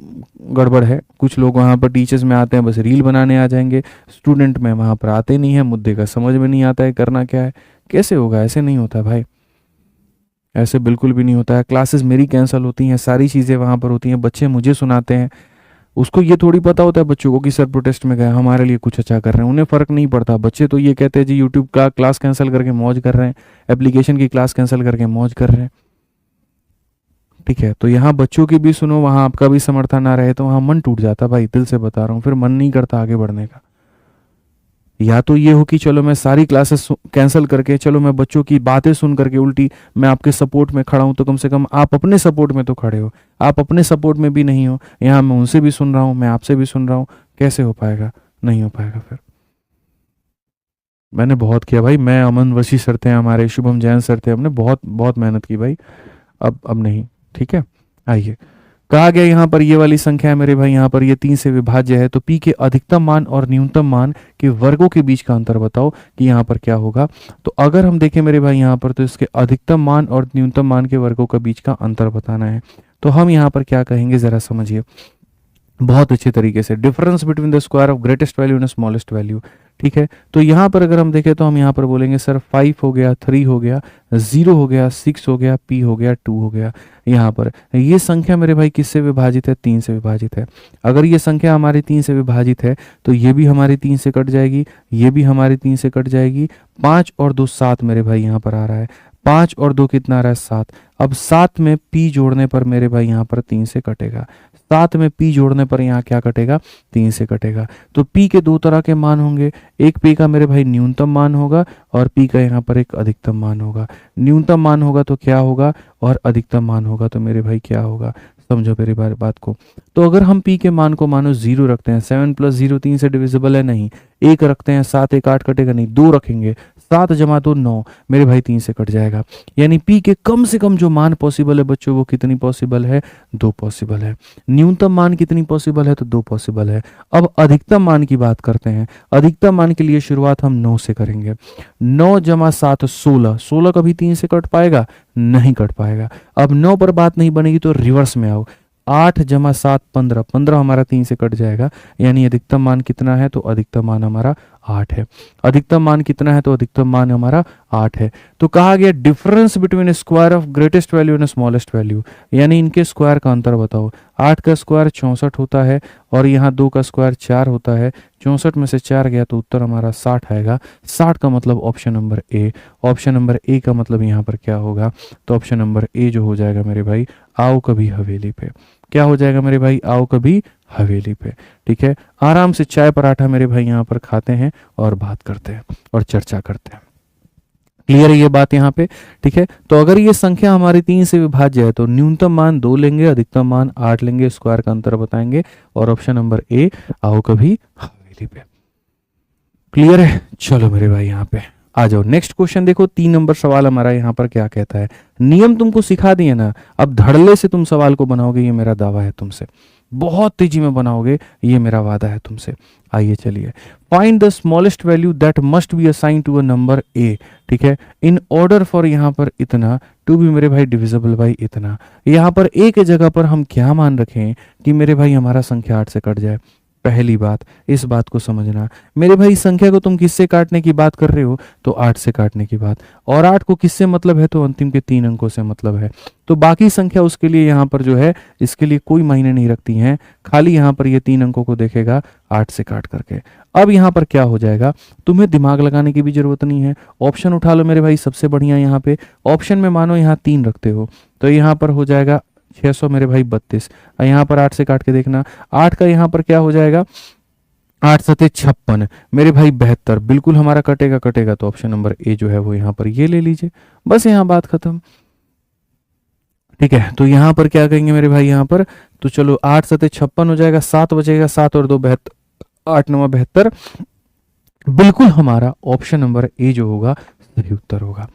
गड़बड़ है। कुछ लोग वहाँ पर टीचर्स में आते हैं बस रील बनाने आ जाएंगे, स्टूडेंट में वहाँ पर आते नहीं है, मुद्दे का समझ में नहीं आता है करना क्या है। कैसे होगा? ऐसे नहीं होता भाई, ऐसे बिल्कुल भी नहीं होता है। क्लासेस मेरी कैंसिल होती हैं, सारी चीज़ें वहाँ पर होती हैं, बच्चे मुझे सुनाते हैं। उसको ये थोड़ी पता होता है बच्चों को कि सर प्रोटेस्ट में गए हमारे लिए कुछ अच्छा कर रहे हैं, उन्हें फ़र्क नहीं पड़ता। बच्चे तो ये कहते हैं जी यूट्यूब का क्लास कैंसिल करके मौज कर रहे हैं, एप्लीकेशन की क्लास कैंसिल करके मौज कर रहे हैं। ठीक है, तो यहाँ बच्चों की भी सुनो, वहाँ आपका भी समर्थन ना रहे तो वहाँ मन टूट जाता भाई, दिल से बता रहा हूँ, फिर मन नहीं करता आगे बढ़ने का। या तो ये हो कि चलो मैं सारी क्लासेस कैंसिल करके, चलो मैं बच्चों की बातें सुन करके उल्टी मैं आपके सपोर्ट में खड़ा हूं, तो कम से कम आप अपने सपोर्ट में तो खड़े हो। आप अपने सपोर्ट में भी नहीं हो, यहाँ मैं उनसे भी सुन रहा हूँ, मैं आपसे भी सुन रहा हूँ, कैसे हो पाएगा? नहीं हो पाएगा। फिर मैंने बहुत किया भाई, मैं, अमन वशी सर थे हमारे, शुभम जैन सर थे, हमने बहुत बहुत मेहनत की भाई। अब नहीं। ठीक है, आइए, कहा गया यहाँ पर ये वाली संख्या है मेरे भाई, यहाँ पर ये 3 से विभाज्य है, तो पी के अधिकतम मान और न्यूनतम मान के वर्गों के बीच का अंतर बताओ कि यहाँ पर क्या होगा। तो अगर हम देखें मेरे भाई यहाँ पर, तो इसके अधिकतम मान और न्यूनतम मान के वर्गों के बीच का अंतर बताना है। तो हम यहाँ पर क्या कहेंगे जरा समझिए बहुत अच्छे तरीके से, difference between the square of greatest value and smallest value. ठीक है, तो यहाँ पर अगर हम देखें तो हम यहाँ पर बोलेंगे सर 5 हो गया, 3 हो गया, 0 हो गया, 6 हो गया, p हो गया, 2 हो गया। यहाँ पर ये संख्या मेरे भाई किससे विभाजित है? 3 से विभाजित है। अगर ये संख्या हमारी 3 से विभाजित है तो ये भी हमारी 3 से कट जाएगी, ये भी हमारी 3 से कट जाएगी। 5 और 2 7 मेरे भाई यहाँ पर आ रहा है, 5 और 2 कितना आ रहा है? 7। अब 7 में p जोड़ने पर मेरे भाई यहाँ पर 3 से कटेगा, 7 में p जोड़ने पर यहाँ क्या कटेगा? 3 से कटेगा। तो p के 2 तरह के मान होंगे, एक p का मेरे भाई न्यूनतम मान होगा और p का यहाँ पर एक अधिकतम मान होगा। न्यूनतम मान होगा तो क्या होगा और अधिकतम मान होगा तो मेरे भाई क्या होगा? समझो मेरी बात को। तो अगर हम p के मान को मानो 0 रखते हैं, 7 + 0 3 से डिविजिबल है नहीं, 1 रखते हैं, 7 1 8 कटेगा नहीं, 2 रखेंगे, 7 + 2 9, मेरे भाई 3 से कट जाएगा। यानी p के कम से कम जो मान पॉसिबल है बच्चों वो कितनी पॉसिबल है, 2 पॉसिबल है। न्यूनतम मान कितनी पॉसिबल है, तो 2 पॉसिबल है। अब अधिकतम मान की बात करते हैं। अधिकतम मान के लिए शुरुआत हम 9 से करेंगे। 9 + 7 16, 16 कभी 3 से कट पाएगा, नहीं कट पाएगा। अब 9 पर बात नहीं बनेगी तो रिवर्स में आओ, 8 + 7 15, 15 हमारा 3 से कट जाएगा। यानी अधिकतम मान कितना है, तो अधिकतम मान हमारा 8 है। अधिकतम मान कितना है, तो अधिकतम मान हमारा 8 है। तो कहा गया difference between square of greatest value and smallest value, यानी इनके स्क्वायर का अंतर बताओ। 8 का स्क्वायर 64 होता है और यहाँ 2 का स्क्वायर 4 होता है। 64 में से 4 गया तो उत्तर हमारा 60 आएगा। 60 का मतलब option number A. Option number A का मतलब यहाँ पर क्या होगा, तो ऑप्शन नंबर ए जो हो जाएगा मेरे भाई, आओ कभी हवेली पे। क्या हो जाएगा मेरे भाई, आओ कभी हवेली पे। ठीक है, आराम से चाय पराठा मेरे भाई यहाँ पर खाते हैं और बात करते हैं और चर्चा करते हैं। क्लियर है ये बात यहाँ पे। ठीक है, तो अगर ये संख्या हमारी 3 से विभाज्य है तो न्यूनतम मान 2 लेंगे, अधिकतम मान 8 लेंगे, स्क्वायर का अंतर बताएंगे और ऑप्शन नंबर ए, आओ कभी हवेली पे। क्लियर है, चलो मेरे भाई यहाँ पे आ जाओ। नेक्स्ट क्वेश्चन देखो, 3 नंबर सवाल हमारा यहाँ पर क्या कहता है। नियम तुमको सिखा दिए ना, अब धड़ल्ले से तुम सवाल को बनाओगे, ये मेरा दावा है तुमसे। बहुत तेजी में बनाओगे, ये मेरा वादा है तुमसे। आइए चलिए, find the smallest value that must be assign to a number a. ठीक है, इन ऑर्डर फॉर यहाँ पर इतना टू बी मेरे भाई डिविजिबल बाई इतना। यहाँ पर ए के जगह पर हम क्या मान रखें कि मेरे भाई हमारा संख्या 8 से कट जाए। पहली बात, इस बात को समझना मेरे भाई, संख्या को तुम किससे काटने की बात कर रहे हो, तो 8 से काटने की बात। और 8 को किससे मतलब है, तो अंतिम के 3 अंकों से मतलब है। तो बाकी संख्या उसके लिए यहाँ पर जो है, इसके लिए कोई मायने नहीं रखती हैं, खाली यहाँ पर ये 3 अंकों को देखेगा 8 से काट करके। अब यहाँ पर क्या हो जाएगा, तुम्हें दिमाग लगाने की भी जरूरत नहीं है। ऑप्शन उठा लो मेरे भाई, सबसे बढ़िया यहाँ पे ऑप्शन में मानो यहाँ 3 रखते हो तो यहाँ पर हो जाएगा 600 मेरे भाई 32। यहाँ पर 8 से काट के देखना, 8 का यहाँ पर क्या हो जाएगा, 8 सते 56 मेरे भाई 72, बिल्कुल हमारा कटेगा कटेगा। तो ऑप्शन नंबर ए जो है वो यहाँ पर ये ले लीजिए, बस यहाँ बात खत्म। ठीक है, तो यहाँ पर क्या कहेंगे मेरे भाई यहाँ पर, तो चलो 8 सते 56 हो जाएगा, 7 बचेगा, 7 और 2 72, 8 9 72, बिल्कुल हमारा ऑप्शन नंबर ए जो होगा सही उत्तर होगा।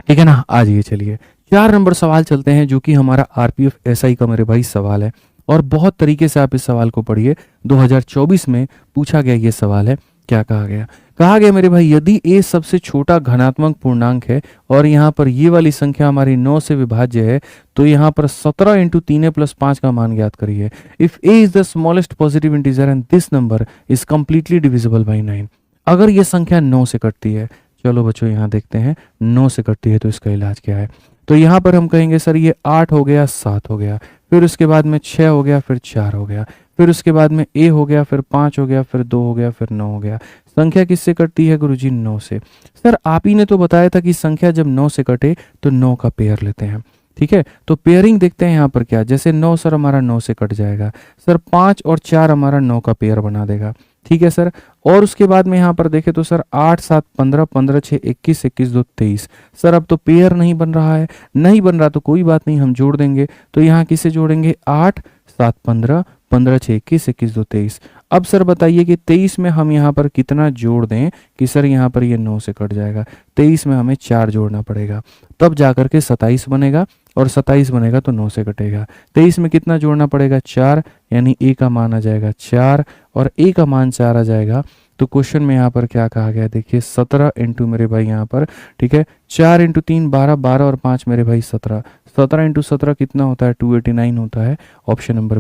ठीक है ना, आ जाइए चलिए 4 नंबर सवाल चलते हैं, जो कि हमारा आरपीएफ एसआई का मेरे भाई सवाल है और बहुत तरीके से आप इस सवाल को पढ़िए। 2024 में पूछा गया ये सवाल है। क्या कहा गया, कहा गया मेरे भाई, यदि a सबसे छोटा धनात्मक पूर्णांक है और यहाँ पर ये वाली संख्या हमारी 9 से विभाज्य है, तो यहाँ पर 17 × 3a + 5 का मान ज्ञात करिए। If a is the smallest positive integer and this number is completely divisible by 9। अगर ये संख्या 9 से कटती है, चलो बच्चों यहाँ देखते हैं 9 से कटती है तो इसका इलाज क्या है। तो यहाँ पर हम कहेंगे सर ये 8 हो गया, 7 हो गया, फिर उसके बाद में 6 हो गया, फिर 4 हो गया, फिर उसके बाद में a हो गया, फिर 5 हो गया, फिर 2 हो गया, फिर 9 हो गया। संख्या किससे कटती है गुरुजी, 9 से। सर आप ही ने तो बताया था कि संख्या जब 9 से कटे तो 9 का पेयर लेते हैं। ठीक है, तो पेयरिंग देखते हैं यहाँ पर क्या, जैसे 9 सर हमारा 9 से कट जाएगा, सर 5 और 4 हमारा 9 का पेयर बना देगा। ठीक है सर, और उसके बाद में यहाँ पर देखें तो सर 8 7 15, 15 6 21, 21 2 23। सर अब तो पेयर नहीं बन रहा है, नहीं बन रहा तो कोई बात नहीं, हम जोड़ देंगे। तो यहाँ किसे जोड़ेंगे, 8 7 15, 15 6 21, 21 2 23। अब सर बताइए कि 23 में हम यहाँ पर कितना जोड़ दें कि सर यहाँ पर ये 9 से कट जाएगा। 23 में हमें 4 जोड़ना पड़ेगा, तब जाकर के 27 बनेगा, और 27 बनेगा तो 9 से कटेगा। 23 में कितना जोड़ना पड़ेगा, 4, यानी a का मान आ जाएगा 4 और a का मान 4 आ जाएगा। तो क्वेश्चन में यहाँ पर क्या कहा गया, देखिए 17 इंटू मेरे भाई यहाँ पर, ठीक है 4 इंटू 3 12, 12 और 5 मेरे भाई 17, 17 इंटू 17 कितना होता है, 289 होता है। ऑप्शन नंबर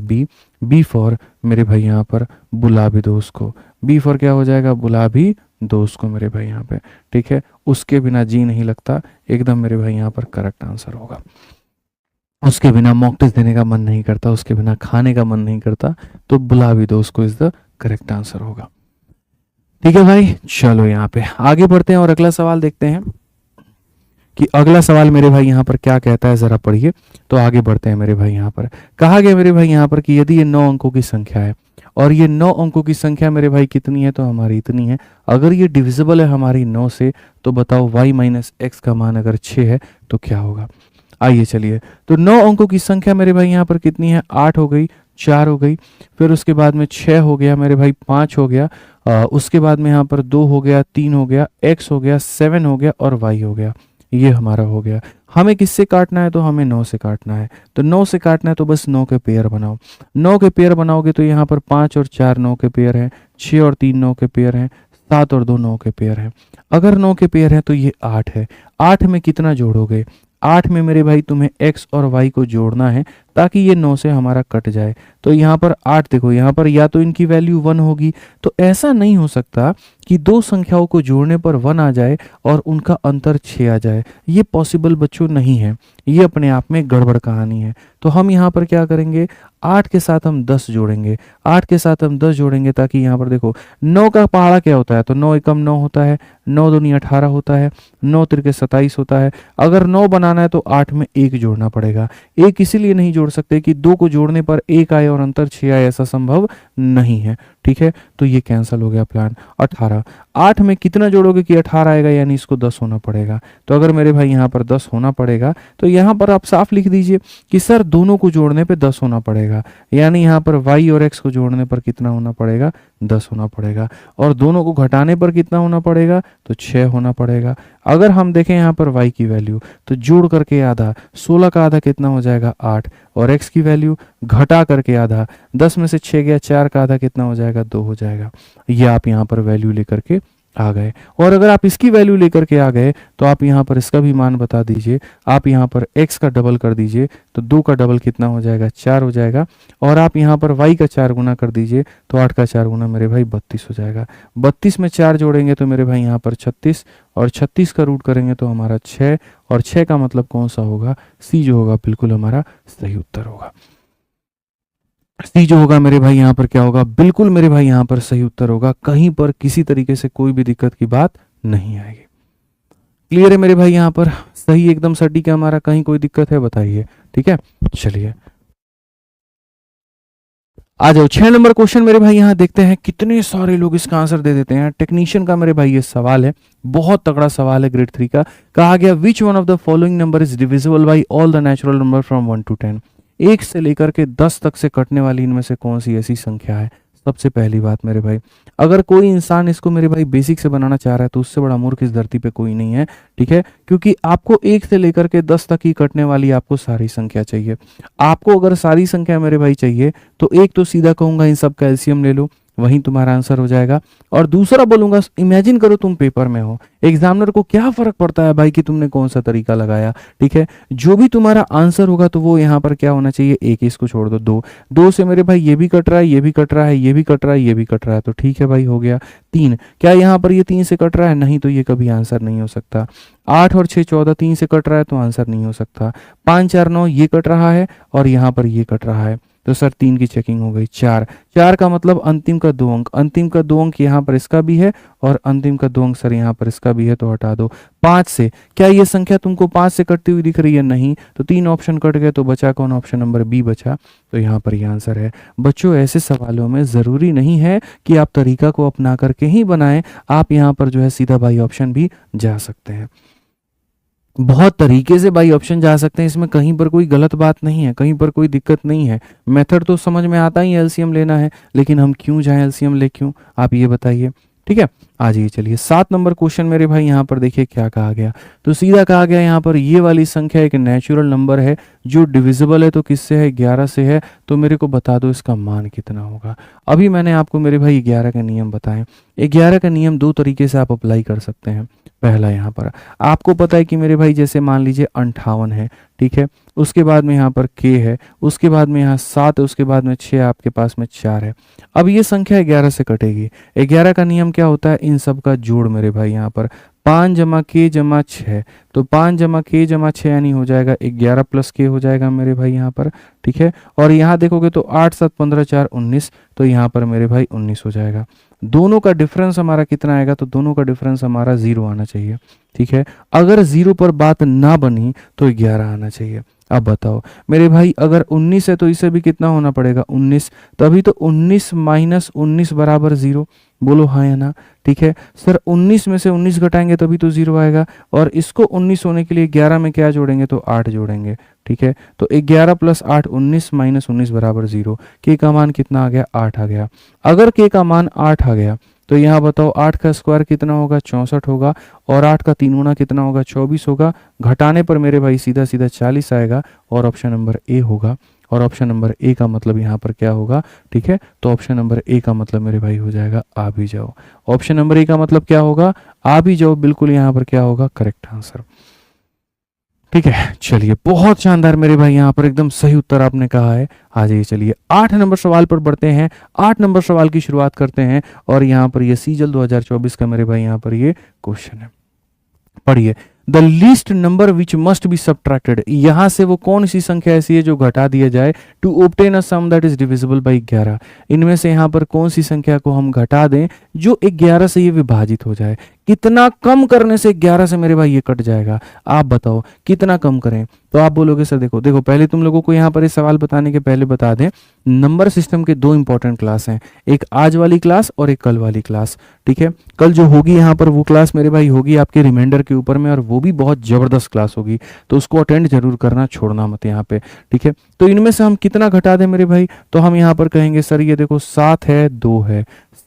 बी फॉर मेरे भाई यहाँ पर बुला भी दो उसको, बी फॉर क्या हो जाएगा, बुला भी दो उसको मेरे भाई यहाँ पे। ठीक है, उसके बिना जी नहीं लगता, एकदम मेरे भाई यहाँ पर करेक्ट आंसर होगा। उसके बिना मॉक टेस्ट देने का मन नहीं करता, उसके बिना खाने का मन नहीं करता, तो बुला भी दो उसको इज द करेक्ट आंसर होगा। ठीक है भाई, चलो यहाँ पे आगे बढ़ते हैं और अगला सवाल देखते हैं कि अगला सवाल मेरे भाई यहाँ पर क्या कहता है, जरा पढ़िए। तो आगे बढ़ते हैं मेरे भाई, यहाँ पर कहा गया मेरे भाई यहाँ पर कि यदि ये 9 अंकों की संख्या है और ये 9 अंकों की संख्या मेरे भाई कितनी है, तो हमारी इतनी है। अगर ये डिविजिबल है हमारी 9 से, तो बताओ y - x का मान अगर 6 है तो क्या होगा। आइए चलिए, तो 9 अंकों की संख्या मेरे भाई यहाँ पर कितनी है, 8 हो गई, 4 हो गई, फिर उसके बाद में 6 हो गया मेरे भाई, 5 हो गया, उसके बाद में यहाँ पर 2 हो गया, 3 हो गया, x हो गया, 7 हो गया और y हो गया। ये हमारा हो गया। हमें किससे काटना है, तो हमें 9 से काटना है। तो 9 से काटना है तो बस 9 के पेयर बनाओ। 9 के पेयर बनाओगे तो यहाँ पर 5 और 4 9 के पेयर हैं, 6 और 3 9 के पेयर हैं, 7 और 2 9 के पेयर हैं। अगर 9 के पेयर हैं तो ये 8 है। 8 में कितना जोड़ोगे, 8 में मेरे भाई तुम्हें x और y को जोड़ना है ताकि ये 9 से हमारा कट जाए। तो यहाँ पर 8 देखो, यहाँ पर या तो इनकी वैल्यू 1 होगी, तो ऐसा नहीं हो सकता कि दो संख्याओं को जोड़ने पर 1 आ जाए और उनका अंतर 6 आ जाए। ये पॉसिबल बच्चों नहीं है, ये अपने आप में गड़बड़ कहानी है। तो हम यहाँ पर क्या करेंगे, 8 के साथ हम 10 जोड़ेंगे, 8 के साथ हम 10 जोड़ेंगे ताकि यहाँ पर देखो 9 का पहाड़ा क्या होता है, तो 9 एकम 9 होता है, 9 दूनी 18 होता है, 9 तिरके 27 होता है। अगर 9 बनाना है तो 8 में 1 जोड़ना पड़ेगा। 1 इसीलिए नहीं जोड़ सकते कि 2 को जोड़ने पर 1 आए और अंतर 6 आए, ऐसा संभव नहीं है। ठीक है, तो ये कैंसिल हो गया प्लान। 18, 8 में कितना जोड़ोगे कि 18 आएगा, यानी इसको 10 होना पड़ेगा। तो अगर मेरे भाई यहाँ पर 10 होना पड़ेगा तो यहाँ पर आप साफ लिख दीजिए कि सर दोनों को जोड़ने पे 10 होना पड़ेगा, यानी यहाँ पर y और x को जोड़ने पर कितना होना पड़ेगा, 10 होना पड़ेगा। और दोनों को घटाने पर कितना होना पड़ेगा, तो 6 होना पड़ेगा। अगर हम देखें यहाँ पर y की वैल्यू, तो जोड़ करके आधा, 16 का आधा कितना हो जाएगा, 8, और x की वैल्यू घटा करके आधा, 10 में से 6 गया, 4 का आधा कितना हो जाएगा, 2 हो जाएगा। ये आप यहाँ पर वैल्यू लेकर के आ गए। और अगर आप इसकी वैल्यू लेकर के आ गए तो आप यहाँ पर इसका भी मान बता दीजिए। आप यहाँ पर x का डबल कर दीजिए, तो 2 का डबल कितना हो जाएगा, 4 हो जाएगा। और आप यहाँ पर y का 4 गुना कर दीजिए, तो 8 का 4 गुना मेरे भाई 32 हो जाएगा। 32 में 4 जोड़ेंगे तो मेरे भाई यहाँ पर 36, और 36 का रूट करेंगे तो हमारा 6, और 6 का मतलब कौन सा होगा, सी जो होगा बिल्कुल हमारा सही उत्तर होगा। सी जो होगा मेरे भाई यहाँ पर क्या होगा, बिल्कुल मेरे भाई यहाँ पर सही उत्तर होगा। कहीं पर किसी तरीके से कोई भी दिक्कत की बात नहीं आएगी। क्लियर है मेरे भाई, यहाँ पर सही एकदम सटीक है हमारा, कहीं कोई दिक्कत है बताइए। ठीक है, चलिए आ जाओ 6 नंबर क्वेश्चन मेरे भाई। यहाँ देखते हैं कितने सारे लोग इसका आंसर दे देते हैं। टेक्नीशियन का मेरे भाई ये सवाल है, बहुत तगड़ा सवाल है, ग्रेड 3 का। कहा गया which one of the following number is divisible by all the natural number from 1 to 10। 1 से लेकर के 10 तक से कटने वाली इनमें से कौन सी ऐसी संख्या है। सबसे पहली बात मेरे भाई, अगर कोई इंसान इसको मेरे भाई बेसिक से बनाना चाह रहा है तो उससे बड़ा मूर्ख इस धरती पे कोई नहीं है। ठीक है, क्योंकि आपको 1 से लेकर के 10 तक ही कटने वाली आपको सारी संख्या चाहिए। आपको अगर सारी संख्या मेरे भाई चाहिए तो एक तो सीधा कहूंगा इन सब का एलसीएम ले लो, वहीं तुम्हारा आंसर हो जाएगा। और दूसरा बोलूंगा, इमेजिन करो तुम पेपर में हो, एग्जामिनर को क्या फर्क पड़ता है भाई कि तुमने कौन सा तरीका लगाया। ठीक है, जो भी तुम्हारा आंसर होगा तो वो यहाँ पर क्या होना चाहिए, एक, इसको छोड़ दो, 2, 2 से मेरे भाई ये भी कट रहा है, ये भी कट रहा है, ये भी कट रहा है, ये भी कट रहा है, तो ठीक है भाई हो गया। 3, क्या यहाँ पर ये 3 से कट रहा है, नहीं, तो ये कभी आंसर नहीं हो सकता। 8 और 6 14, 3 से कट रहा है तो आंसर नहीं हो सकता। 5 4 9 ये कट रहा है और यहाँ पर ये कट रहा है, तो सर 3 की चेकिंग हो गई। 4 4 का मतलब अंतिम का 2 अंक, अंतिम का 2 अंक यहाँ पर इसका भी है और अंतिम का 2 अंक सर यहाँ पर इसका भी है, तो हटा दो। 5 से, क्या ये संख्या तुमको 5 से कटती हुई दिख रही है, नहीं, तो 3 ऑप्शन कट गए, तो बचा कौन, ऑप्शन नंबर बी बचा, तो यहाँ पर ये आंसर है। बच्चों ऐसे सवालों में ज़रूरी नहीं है कि आप तरीका को अपना करके ही बनाएं, आप यहाँ पर जो है सीधा बाई ऑप्शन भी जा सकते हैं। बहुत तरीके से बाई ऑप्शन जा सकते हैं, इसमें कहीं पर कोई गलत बात नहीं है, कहीं पर कोई दिक्कत नहीं है। मेथड तो समझ में आता ही एलसीएम लेना है, लेकिन हम क्यों जाएं एलसीएम ले, क्यों, आप ये बताइए। ठीक है, आ जाइए चलिए 7 नंबर क्वेश्चन मेरे भाई। यहाँ पर देखिए क्या कहा गया, तो सीधा कहा गया यहाँ पर ये वाली संख्या एक नेचुरल नंबर है जो डिविजिबल है, तो किससे है, 11 से है, तो मेरे को बता दो इसका मान कितना होगा। अभी मैंने आपको मेरे भाई 11 का नियम बताएं। 11 का नियम 2 तरीके से आप अप्लाई कर सकते हैं। पहला, यहाँ पर आपको पता है कि मेरे भाई जैसे मान लीजिए 58 है, ठीक है, उसके बाद में यहाँ पर k है, उसके बाद में यहाँ 7 है, उसके बाद में 6, आपके पास में 4 है। अब ये संख्या 11 से कटेगी। 11 का नियम क्या होता है, इन सब का जोड़ मेरे भाई, यहाँ पर 5 जमा k जमा 6, तो 5 जमा k जमा 6 यानी हो जाएगा 11 प्लस k हो जाएगा मेरे भाई यहाँ पर। ठीक है, और यहाँ देखोगे तो 8 7 15 4 19, तो यहाँ पर मेरे भाई 19 हो जाएगा। दोनों का डिफरेंस हमारा कितना आएगा, तो दोनों का डिफरेंस हमारा 0 आना चाहिए। ठीक है, अगर 0 पर बात ना बनी तो 11 आना चाहिए। अब बताओ मेरे भाई, अगर 19 है तो इसे भी कितना होना पड़ेगा, 19, तभी तो 19 माइनस 19 बराबर 0। बोलो हाँ या ना। ठीक है सर, 19 में से 19 घटाएंगे तभी तो 0 आएगा, और इसको 19 होने के लिए 11 में क्या जोड़ेंगे, तो 8 जोड़ेंगे। ठीक है, तो 11 प्लस 8 19 माइनस 19 बराबर 0। के का मान कितना आ गया, 8 आ गया। अगर के का मान 8 आ गया तो यहाँ बताओ 8 का स्क्वायर कितना होगा, 64 होगा, और 8 का 3 गुना कितना होगा, 24 होगा। घटाने पर मेरे भाई सीधा सीधा 40 आएगा, और ऑप्शन नंबर ए होगा। और ऑप्शन नंबर ए का मतलब यहाँ पर क्या होगा, ठीक है, तो ऑप्शन नंबर ए का मतलब मेरे भाई हो जाएगा आ भी जाओ। ऑप्शन नंबर ए का मतलब क्या होगा, आ भी जाओ, बिल्कुल यहाँ पर क्या होगा, करेक्ट आंसर। ठीक है, चलिए बहुत शानदार मेरे भाई, यहाँ पर एकदम सही उत्तर आपने कहा है। आ जाइए, चलिए 8 नंबर सवाल पर बढ़ते हैं। 8 नंबर सवाल की शुरुआत करते हैं, और यहाँ पर ये सीजल 2024 का मेरे भाई यहाँ पर ये क्वेश्चन है। पढ़िए, the least number which must be subtracted, यहां से वो कौन सी संख्या ऐसी है जो घटा दिया जाए to obtain a sum that is divisible by 11। इनमें से यहां पर कौन सी संख्या को हम घटा दें जो 11 से ये विभाजित हो जाए। कितना कम करने से 11 से मेरे भाई ये कट जाएगा, आप बताओ कितना कम करें। तो आप बोलोगे सर देखो देखो, पहले तुम लोगों को यहाँ पर ये सवाल बताने के पहले बता दें, नंबर सिस्टम के 2 इंपॉर्टेंट क्लास हैं, एक आज वाली क्लास और एक कल वाली क्लास। ठीक है, कल जो होगी यहाँ पर वो क्लास मेरे भाई होगी आपके रिमाइंडर के ऊपर में, और वो भी बहुत जबरदस्त क्लास होगी, तो उसको अटेंड जरूर करना, छोड़ना मत यहाँ पे। ठीक है, तो इनमें से हम कितना घटा दें मेरे भाई, तो हम यहाँ पर कहेंगे सर ये देखो 7 है 2 है,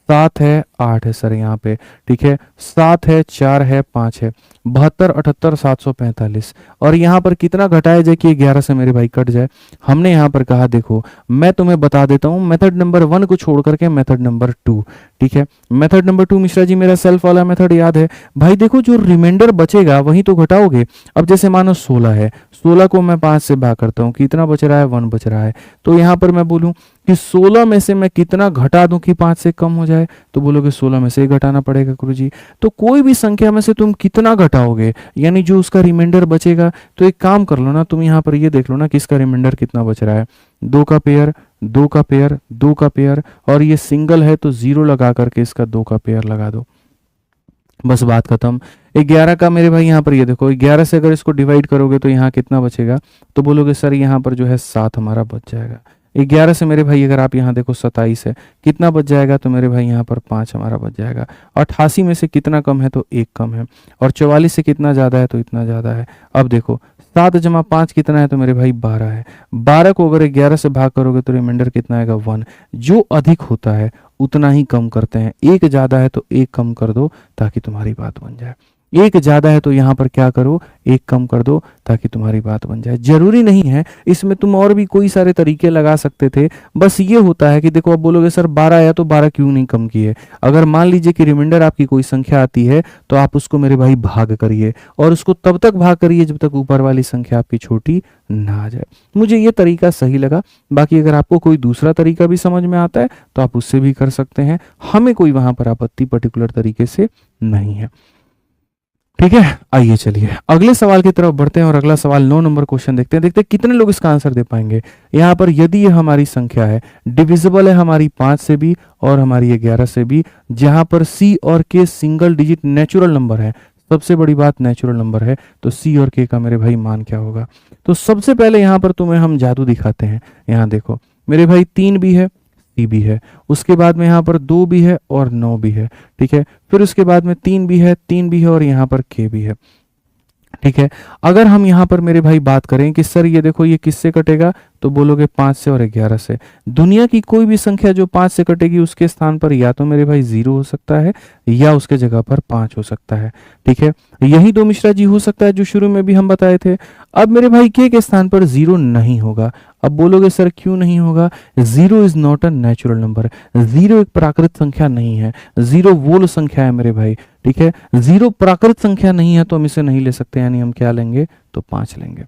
7 है 8 है सर यहाँ पे। ठीक है, 7 है 4 है 5 है, 72 78 745, और यहाँ पर कितना घटाया जाए कि 11 से मेरे भाई कट जाए। हमने यहाँ पर कहा देखो मैं तुम्हें बता देता हूँ मेथड नंबर 1 को छोड़ करके मेथड नंबर 2। ठीक है, मेथड नंबर 2 मिश्रा जी मेरा सेल्फ वाला मेथड याद है भाई। देखो जो रिमाइंडर बचेगा वही तो घटाओगे। अब जैसे मानो 16 है, 16 को मैं 5 से भाग करता हूँ, कितना बच रहा है, 1 बच रहा है। तो यहाँ पर मैं बोलूँ कि 16 में से मैं कितना घटा दूं कि 5 से कम हो जाए, तो बोलोगे 16 में से घटाना पड़ेगा गुरुजी। तो कोई भी संख्या में से तुम कितना घटाओगे, यानी जो उसका रिमाइंडर बचेगा, तो एक काम कर लो ना, तुम यहाँ पर ये देख लो ना कि इसका रिमाइंडर कितना बच रहा है। 2 का पेयर, 2 का पेयर, 2 का पेयर, और ये सिंगल है तो 0 लगा करके इसका 2 का पेयर लगा दो, बस बात खत्म। 11 का मेरे भाई यहाँ पर ये देखो 11 से अगर इसको डिवाइड करोगे तो यहाँ कितना बचेगा, तो बोलोगे सर यहाँ पर जो है 7 हमारा बच जाएगा। 11 से मेरे भाई अगर आप यहाँ देखो 27 है, कितना बच जाएगा, तो मेरे भाई यहाँ पर 5 हमारा बच जाएगा। 88 में से कितना कम है, तो 1 कम है, और 44 से कितना ज़्यादा है, तो इतना ज़्यादा है। अब देखो 7 जमा 5 कितना है, तो मेरे भाई 12 है। 12 को अगर 11 से भाग करोगे तो रिमाइंडर कितना आएगा, 1। जो अधिक होता है उतना ही कम करते हैं, एक ज़्यादा है तो एक कम कर दो ताकि तुम्हारी बात बन जाए। एक ज़्यादा है तो यहाँ पर क्या करो, एक कम कर दो ताकि तुम्हारी बात बन जाए। जरूरी नहीं है, इसमें तुम और भी कोई सारे तरीके लगा सकते थे। बस ये होता है कि देखो अब बोलोगे सर 12 आया तो 12 क्यों नहीं कम किए। अगर मान लीजिए कि रिमाइंडर आपकी कोई संख्या आती है तो आप उसको मेरे भाई भाग करिए, और उसको तब तक भाग करिए जब तक ऊपर वाली संख्या आपकी छोटी ना आ जाए। मुझे ये तरीका सही लगा। बाकी अगर आपको कोई दूसरा तरीका भी समझ में आता है तो आप उससे भी कर सकते हैं, हमें कोई वहां पर आपत्ति पर्टिकुलर तरीके से नहीं है। ठीक है, आइए चलिए अगले सवाल की तरफ बढ़ते हैं, और अगला सवाल 9 नंबर क्वेश्चन देखते हैं। देखते हैं कितने लोग इसका आंसर दे पाएंगे। यहाँ पर यदि ये हमारी संख्या है, डिविजिबल है हमारी 5 से भी और हमारी 11 से भी, जहां पर सी और के सिंगल डिजिट नेचुरल नंबर है, सबसे बड़ी बात नेचुरल नंबर है, तो सी और के का मेरे भाई मान क्या होगा। तो सबसे पहले यहाँ पर तुम्हें हम जादू दिखाते हैं। यहाँ देखो मेरे भाई 3 भी है, भी है, उसके बाद में यहाँ पर 2 भी है और 9 भी है। ठीक है, फिर उसके बाद में 3 भी है, 3 भी है, और यहाँ पर के भी है। ठीक है, अगर हम यहाँ पर मेरे भाई बात करें कि सर ये देखो ये किससे कटेगा, तो बोलोगे 5 से और 11 से। दुनिया की कोई भी संख्या जो 5 से कटेगी उसके स्थान पर या तो मेरे भाई 0 हो सकता है या उसके जगह पर 5 हो सकता है। ठीक है, यही 2 मिश्रा जी हो सकता है जो शुरू में भी हम बताए थे। अब मेरे भाई के स्थान पर 0 नहीं होगा। अब बोलोगे सर क्यों नहीं होगा, 0 is not a natural number. 0 एक प्राकृत संख्या नहीं है, 0 वोल संख्या है मेरे भाई। ठीक है, 0 प्राकृत संख्या नहीं है तो हम इसे नहीं ले सकते, यानी हम क्या लेंगे, तो 5 लेंगे।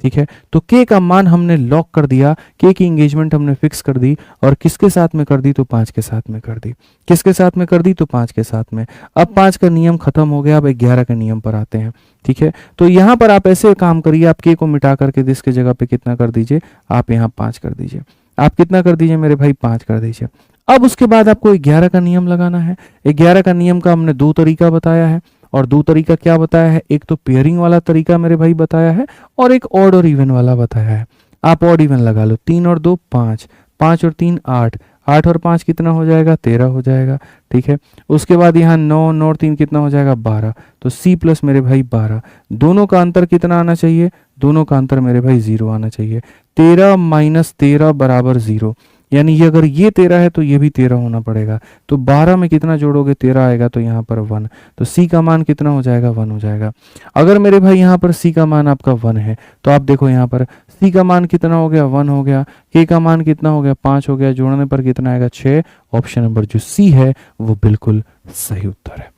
ठीक है, तो के का मान हमने लॉक कर दिया, के की एंगेजमेंट हमने फिक्स कर दी, और किसके साथ में कर दी, तो 5 के साथ में कर दी। किसके साथ में कर दी, तो 5 के साथ में। अब 5 का नियम खत्म हो गया, अब 11 के नियम पर आते हैं। ठीक है, तो यहाँ पर आप ऐसे काम करिए, आप के को मिटा करके दिस के जगह पे कितना कर दीजिए, आप यहाँ 5 कर दीजिए। आप कितना कर दीजिए मेरे भाई, 5 कर दीजिए। अब उसके बाद आपको 11 का नियम लगाना है। 11 का नियम का हमने 2 तरीका बताया है, और 2 तरीका क्या बताया है, एक तो पेयरिंग वाला तरीका मेरे भाई बताया है, और एक ऑड और इवन वाला बताया है। आप ऑड इवन लगा लो, 3 और 2 5, 5 और 3 8, 8 और 5 कितना हो जाएगा, 13 हो जाएगा। ठीक है, उसके बाद यहाँ 9, 9 और 3 कितना हो जाएगा, 12। तो C प्लस मेरे भाई 12, दोनों का अंतर कितना आना चाहिए, दोनों का अंतर मेरे भाई 0 आना चाहिए। 13 माइनस 13 बराबर 0, यानी ये अगर ये 13 है तो ये भी 13 होना पड़ेगा। तो 12 में कितना जोड़ोगे, 13 आएगा, तो यहाँ पर 1। तो C का मान कितना हो जाएगा, 1 हो जाएगा। अगर मेरे भाई यहाँ पर C का मान आपका 1 है, तो आप देखो यहाँ पर C का मान कितना हो गया, 1 हो गया। K का मान कितना हो गया, 5 हो गया। जोड़ने पर कितना आएगा, 6। ऑप्शन नंबर जो C है वो बिल्कुल सही उत्तर है।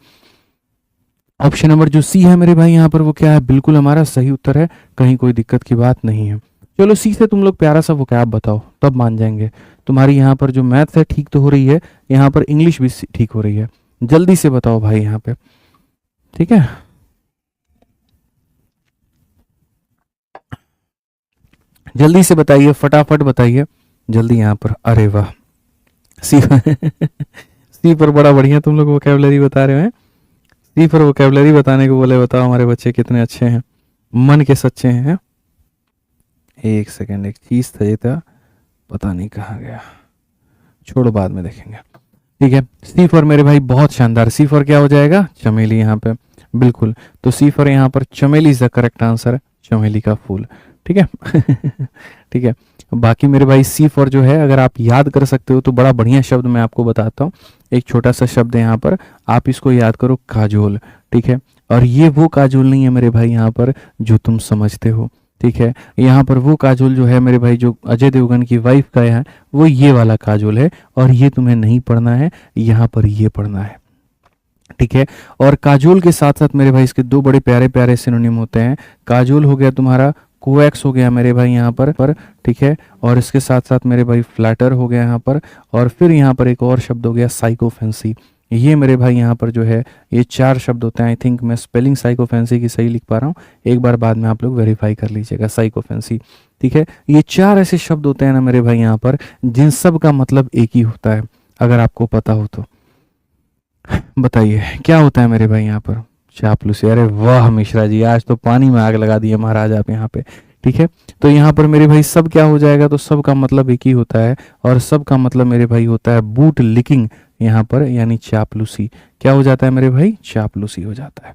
ऑप्शन नंबर जो C है मेरे भाई यहाँ पर वो क्या है, बिल्कुल हमारा सही उत्तर है, कहीं कोई दिक्कत की बात नहीं है। चलो C से तुम लोग प्यारा सा वोकैब बताओ, तब मान जाएंगे। तुम्हारी यहाँ पर जो मैथ्स है ठीक तो हो रही है, यहाँ पर इंग्लिश भी ठीक हो रही है। जल्दी से बताओ भाई यहाँ पे, ठीक है। जल्दी से बताइए, फटाफट बताइए जल्दी यहाँ पर। अरे वाह, सी सी पर बड़ा बढ़िया तुम लोग वोकैबुलरी बता रहे हैं। सी पर वोकैबुलरी बताने को बोले, बताओ हमारे बच्चे कितने अच्छे हैं, मन के सच्चे हैं। एक सेकेंड, एक चीज था ये था, पता नहीं कहाँ गया, छोड़ो बाद में देखेंगे। ठीक है, सी फॉर मेरे भाई बहुत शानदार। सी फॉर क्या हो जाएगा, चमेली यहाँ पे, बिल्कुल। तो सी फॉर यहाँ पर चमेली इज द करेक्ट आंसर, चमेली का फूल। ठीक है ठीक है, बाकी मेरे भाई सी फॉर जो है, अगर आप याद कर सकते हो तो बड़ा बढ़िया शब्द मैं आपको बताता हूँ। एक छोटा सा शब्द है यहाँ पर, आप इसको याद करो, काजोल। ठीक है, और ये वो काजोल नहीं है मेरे भाई यहाँ पर जो तुम समझते हो। ठीक है, यहाँ पर वो काजोल जो है मेरे भाई, जो अजय देवगन की वाइफ का है, वो ये वाला काजोल है, और ये तुम्हें नहीं पढ़ना है, यहाँ पर ये पढ़ना है। ठीक है, और काजोल के साथ साथ मेरे भाई इसके 2 बड़े प्यारे प्यारे सिनोनिम होते हैं। काजोल हो गया तुम्हारा, कोएक्स हो गया मेरे भाई यहाँ पर। ठीक है, और इसके साथ साथ मेरे भाई फ्लैटर हो गया यहाँ पर, और फिर यहाँ पर एक और शब्द हो गया साइकोफेंसी। ये मेरे भाई यहाँ पर जो है, ये 4 शब्द होते हैं। आई थिंक मैं स्पेलिंग साइकोफेंसी की सही लिख पा रहा हूँ, एक बार बाद में आप लोग वेरीफाई कर लीजिएगा, साइकोफेंसी। ठीक है, ये 4 ऐसे शब्द होते हैं ना मेरे भाई यहाँ पर, जिन सब का मतलब एक ही होता है, अगर आपको पता हो तो बताइए क्या होता है मेरे भाई यहाँ पर, चापलूसी। अरे वाह मिश्रा जी, आज तो पानी में आग लगा दी है महाराज आप यहाँ पे। ठीक है, तो यहाँ पर मेरे भाई सब क्या हो जाएगा, तो सब का मतलब एक ही होता है, और सब का मतलब मेरे भाई होता है बूट लिकिंग यहाँ पर, यानी चापलूसी। क्या हो जाता है मेरे भाई, चापलूसी हो जाता है।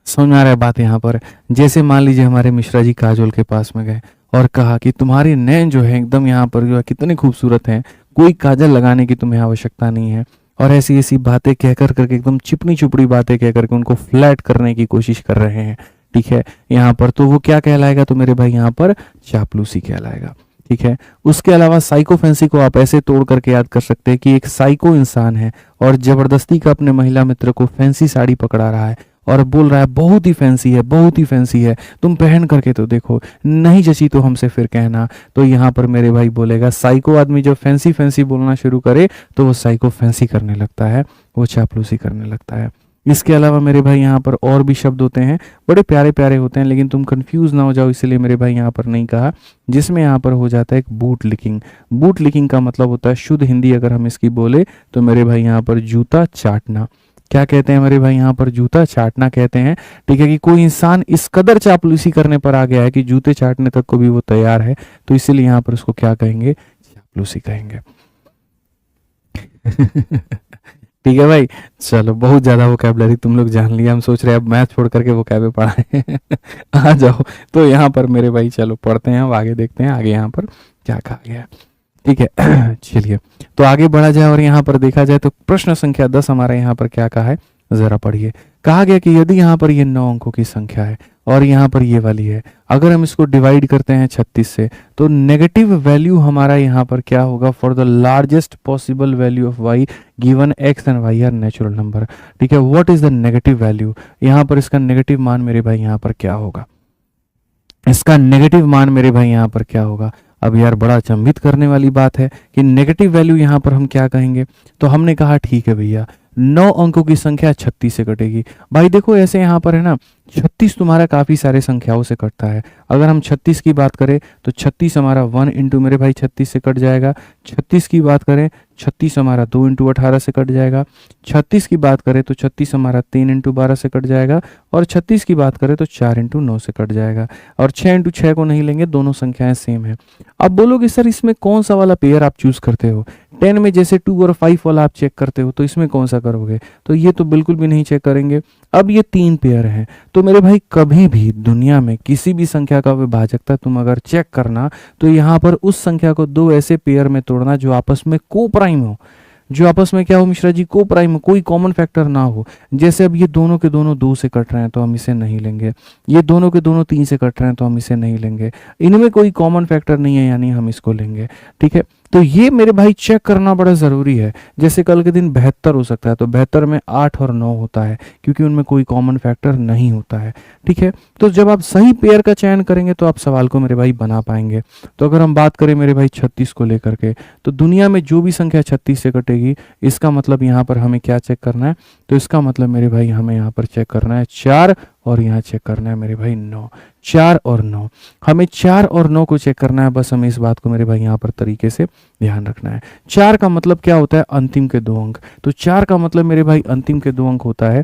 समझ में आ रहा है बात यहाँ पर। जैसे मान लीजिए हमारे मिश्रा जी काजोल के पास में गए और कहा कि तुम्हारे नैन जो है एकदम यहाँ पर जो है कितने खूबसूरत हैं, कोई काजल लगाने की तुम्हें आवश्यकता नहीं है, और ऐसी ऐसी बातें कहकर करके, एकदम चिपनी चुपड़ी बातें कह करके उनको फ्लैट करने की कोशिश कर रहे हैं। ठीक है, यहाँ पर तो वो क्या कहलाएगा, तो मेरे भाई यहाँ पर चापलूसी कहलाएगा। ठीक है, उसके अलावा साइकोफेंसी को आप ऐसे तोड़ करके याद कर सकते हैं कि एक साइको इंसान है और जबरदस्ती का अपने महिला मित्र को फैंसी साड़ी पकड़ा रहा है और बोल रहा है बहुत ही फैंसी है, बहुत ही फैंसी है, तुम पहन करके तो देखो, नहीं जची तो हमसे फिर कहना। तो यहाँ पर मेरे भाई बोलेगा, साइको आदमी जब फैंसी फैंसी बोलना शुरू करे तो वो साइको फैंसी करने लगता है, वो चापलूसी करने लगता है। इसके अलावा मेरे भाई यहाँ पर और भी शब्द होते हैं, बड़े प्यारे प्यारे होते हैं, लेकिन तुम कंफ्यूज ना हो जाओ इसलिए मेरे भाई यहाँ पर नहीं कहा, जिसमें यहाँ पर हो जाता है एक बूट लिकिंग। बूट लिकिंग का मतलब होता है, शुद्ध हिंदी अगर हम इसकी बोले तो मेरे भाई यहाँ पर जूता चाटना। क्या कहते हैं मेरे भाई यहाँ पर, जूता चाटना कहते हैं। ठीक है, कि कोई इंसान इस कदर चापलूसी करने पर आ गया है कि जूते चाटने तक को भी वो तैयार है, तो इसीलिए यहाँ पर उसको क्या कहेंगे, चापलूसी कहेंगे। ठीक है भाई, चलो बहुत ज्यादा वोकैबुलरी तुम लोग जान लिया, हम सोच रहे हैं अब मैथ छोड़ करके वोकैबे पढ़ाएं। आ जाओ, तो यहाँ पर मेरे भाई चलो पढ़ते हैं, अब आगे देखते हैं आगे यहाँ पर क्या कहा गया है। ठीक है चलिए तो आगे बढ़ा जाए, और यहाँ पर देखा जाए तो प्रश्न संख्या 10 हमारा यहाँ पर क्या कहा है, जरा पढ़िए। कहा गया कि यदि यहाँ पर ये 9 अंकों की संख्या है और यहाँ पर ये वाली है, अगर हम इसको डिवाइड करते हैं 36 से, तो नेगेटिव वैल्यू हमारा यहाँ पर क्या होगा, for the largest possible value of y given x and y are natural number. ठीक है, what is the negative value, यहाँ पर इसका नेगेटिव मान मेरे भाई यहाँ पर क्या होगा, इसका नेगेटिव मान मेरे भाई यहाँ पर क्या होगा। अब यार बड़ा अचंभित करने वाली बात है कि नेगेटिव वैल्यू यहाँ पर हम क्या कहेंगे, तो हमने कहा ठीक है भैया, 9 अंकों की संख्या 36 से कटेगी। भाई देखो ऐसे यहाँ पर है ना, 36 तुम्हारा काफ़ी सारे संख्याओं से कटता है। अगर हम 36 की बात करें तो 36 हमारा 1 इंटू मेरे भाई 36 से कट जाएगा। 36 की बात करें 36 हमारा 2 इंटू 18 से कट जाएगा। 36 की बात करें तो 36 हमारा 3 इंटू 12 से कट जाएगा। और 36 की बात करें तो 4 इंटू 9 से कट जाएगा। और 6 इंटू 6 को नहीं लेंगे, दोनों संख्याएं सेम है। अब बोलोगे सर इसमें कौन सा वाला पेयर आप चूज करते हो? 10 में जैसे 2 और 5 वाला आप चेक करते हो, तो इसमें कौन सा करोगे? तो ये तो बिल्कुल भी नहीं चेक करेंगे। अब ये 3 पेयर हैं, तो मेरे भाई कभी भी दुनिया में किसी भी संख्या का विभाजकता तुम अगर चेक करना, तो यहाँ पर उस संख्या को 2 ऐसे पेयर में तोड़ना जो आपस में को प्राइम हो। जो आपस में क्या हो मिश्रा जी? को प्राइम, कोई कॉमन फैक्टर ना हो। जैसे अब ये दोनों के दोनों 2 से कट रहे हैं तो हम इसे नहीं लेंगे। ये दोनों के दोनों 3 से कट रहे हैं तो हम इसे नहीं लेंगे। इनमें कोई कॉमन फैक्टर नहीं है, यानी हम इसको लेंगे। ठीक है, तो ये मेरे भाई चेक करना बड़ा ज़रूरी है। जैसे कल के दिन 72 हो सकता है, तो 72 में 8 और 9 होता है, क्योंकि उनमें कोई कॉमन फैक्टर नहीं होता है। ठीक है, तो जब आप सही पेयर का चयन करेंगे तो आप सवाल को मेरे भाई बना पाएंगे। तो अगर हम बात करें मेरे भाई 36 को लेकर के, तो दुनिया में जो भी संख्या 36 से कटेगी, इसका मतलब यहाँ पर हमें क्या चेक करना है? तो इसका मतलब मेरे भाई हमें यहाँ पर चेक करना है 4, और यहाँ चेक करना है मेरे भाई 9। 4 और 9, हमें 4 और 9 को चेक करना है। बस हमें इस बात को मेरे भाई यहाँ पर तरीके से ध्यान रखना है। 4 का मतलब क्या होता है? अंतिम के 2 अंक। तो 4 का मतलब मेरे भाई अंतिम के 2 अंक होता है।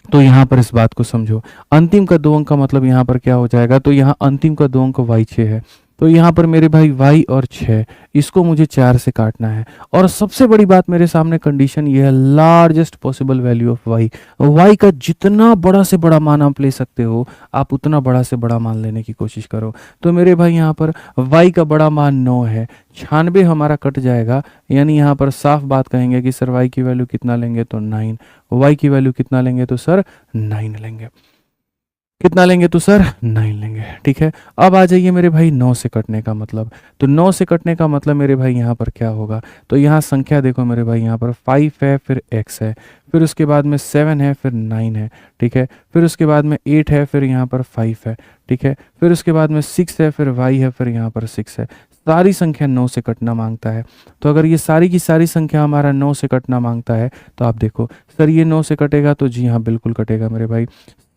तो यहाँ पर इस बात को समझो, अंतिम का 2 अंक का मतलब यहाँ पर क्या हो जाएगा? तो यहाँ अंतिम का 2 अंक y6 है। तो यहाँ पर मेरे भाई y और 6, इसको मुझे 4 से काटना है। और सबसे बड़ी बात मेरे सामने कंडीशन ये है, largest possible value of y का जितना बड़ा से बड़ा मान आप ले सकते हो, आप उतना बड़ा से बड़ा मान लेने की कोशिश करो। तो मेरे भाई यहाँ पर y का बड़ा मान 9 है, 96 हमारा कट जाएगा। यानी यहाँ पर साफ बात कहेंगे कि सर y की वैल्यू कितना लेंगे? तो 9। y की वैल्यू कितना लेंगे? तो सर 9 लेंगे। कितना लेंगे? तो सर 9 लेंगे। ठीक है, अब आ जाइए मेरे भाई 9 से कटने का मतलब। तो 9 से कटने का मतलब मेरे भाई यहाँ पर क्या होगा? तो यहाँ संख्या देखो मेरे भाई, यहाँ पर 5 है, फिर x है, फिर उसके बाद में 7 है, फिर 9 है। ठीक है, फिर उसके बाद में 8 है, फिर यहाँ पर 5 है। ठीक है, फिर उसके बाद में 6 है, फिर y है, फिर यहाँ पर 6 है। सारी संख्या 9 से कटना मांगता है। तो अगर ये सारी की सारी संख्या हमारा 9 से कटना मांगता है, तो आप देखो सर ये 9 से कटेगा? तो जी हाँ बिल्कुल कटेगा मेरे भाई।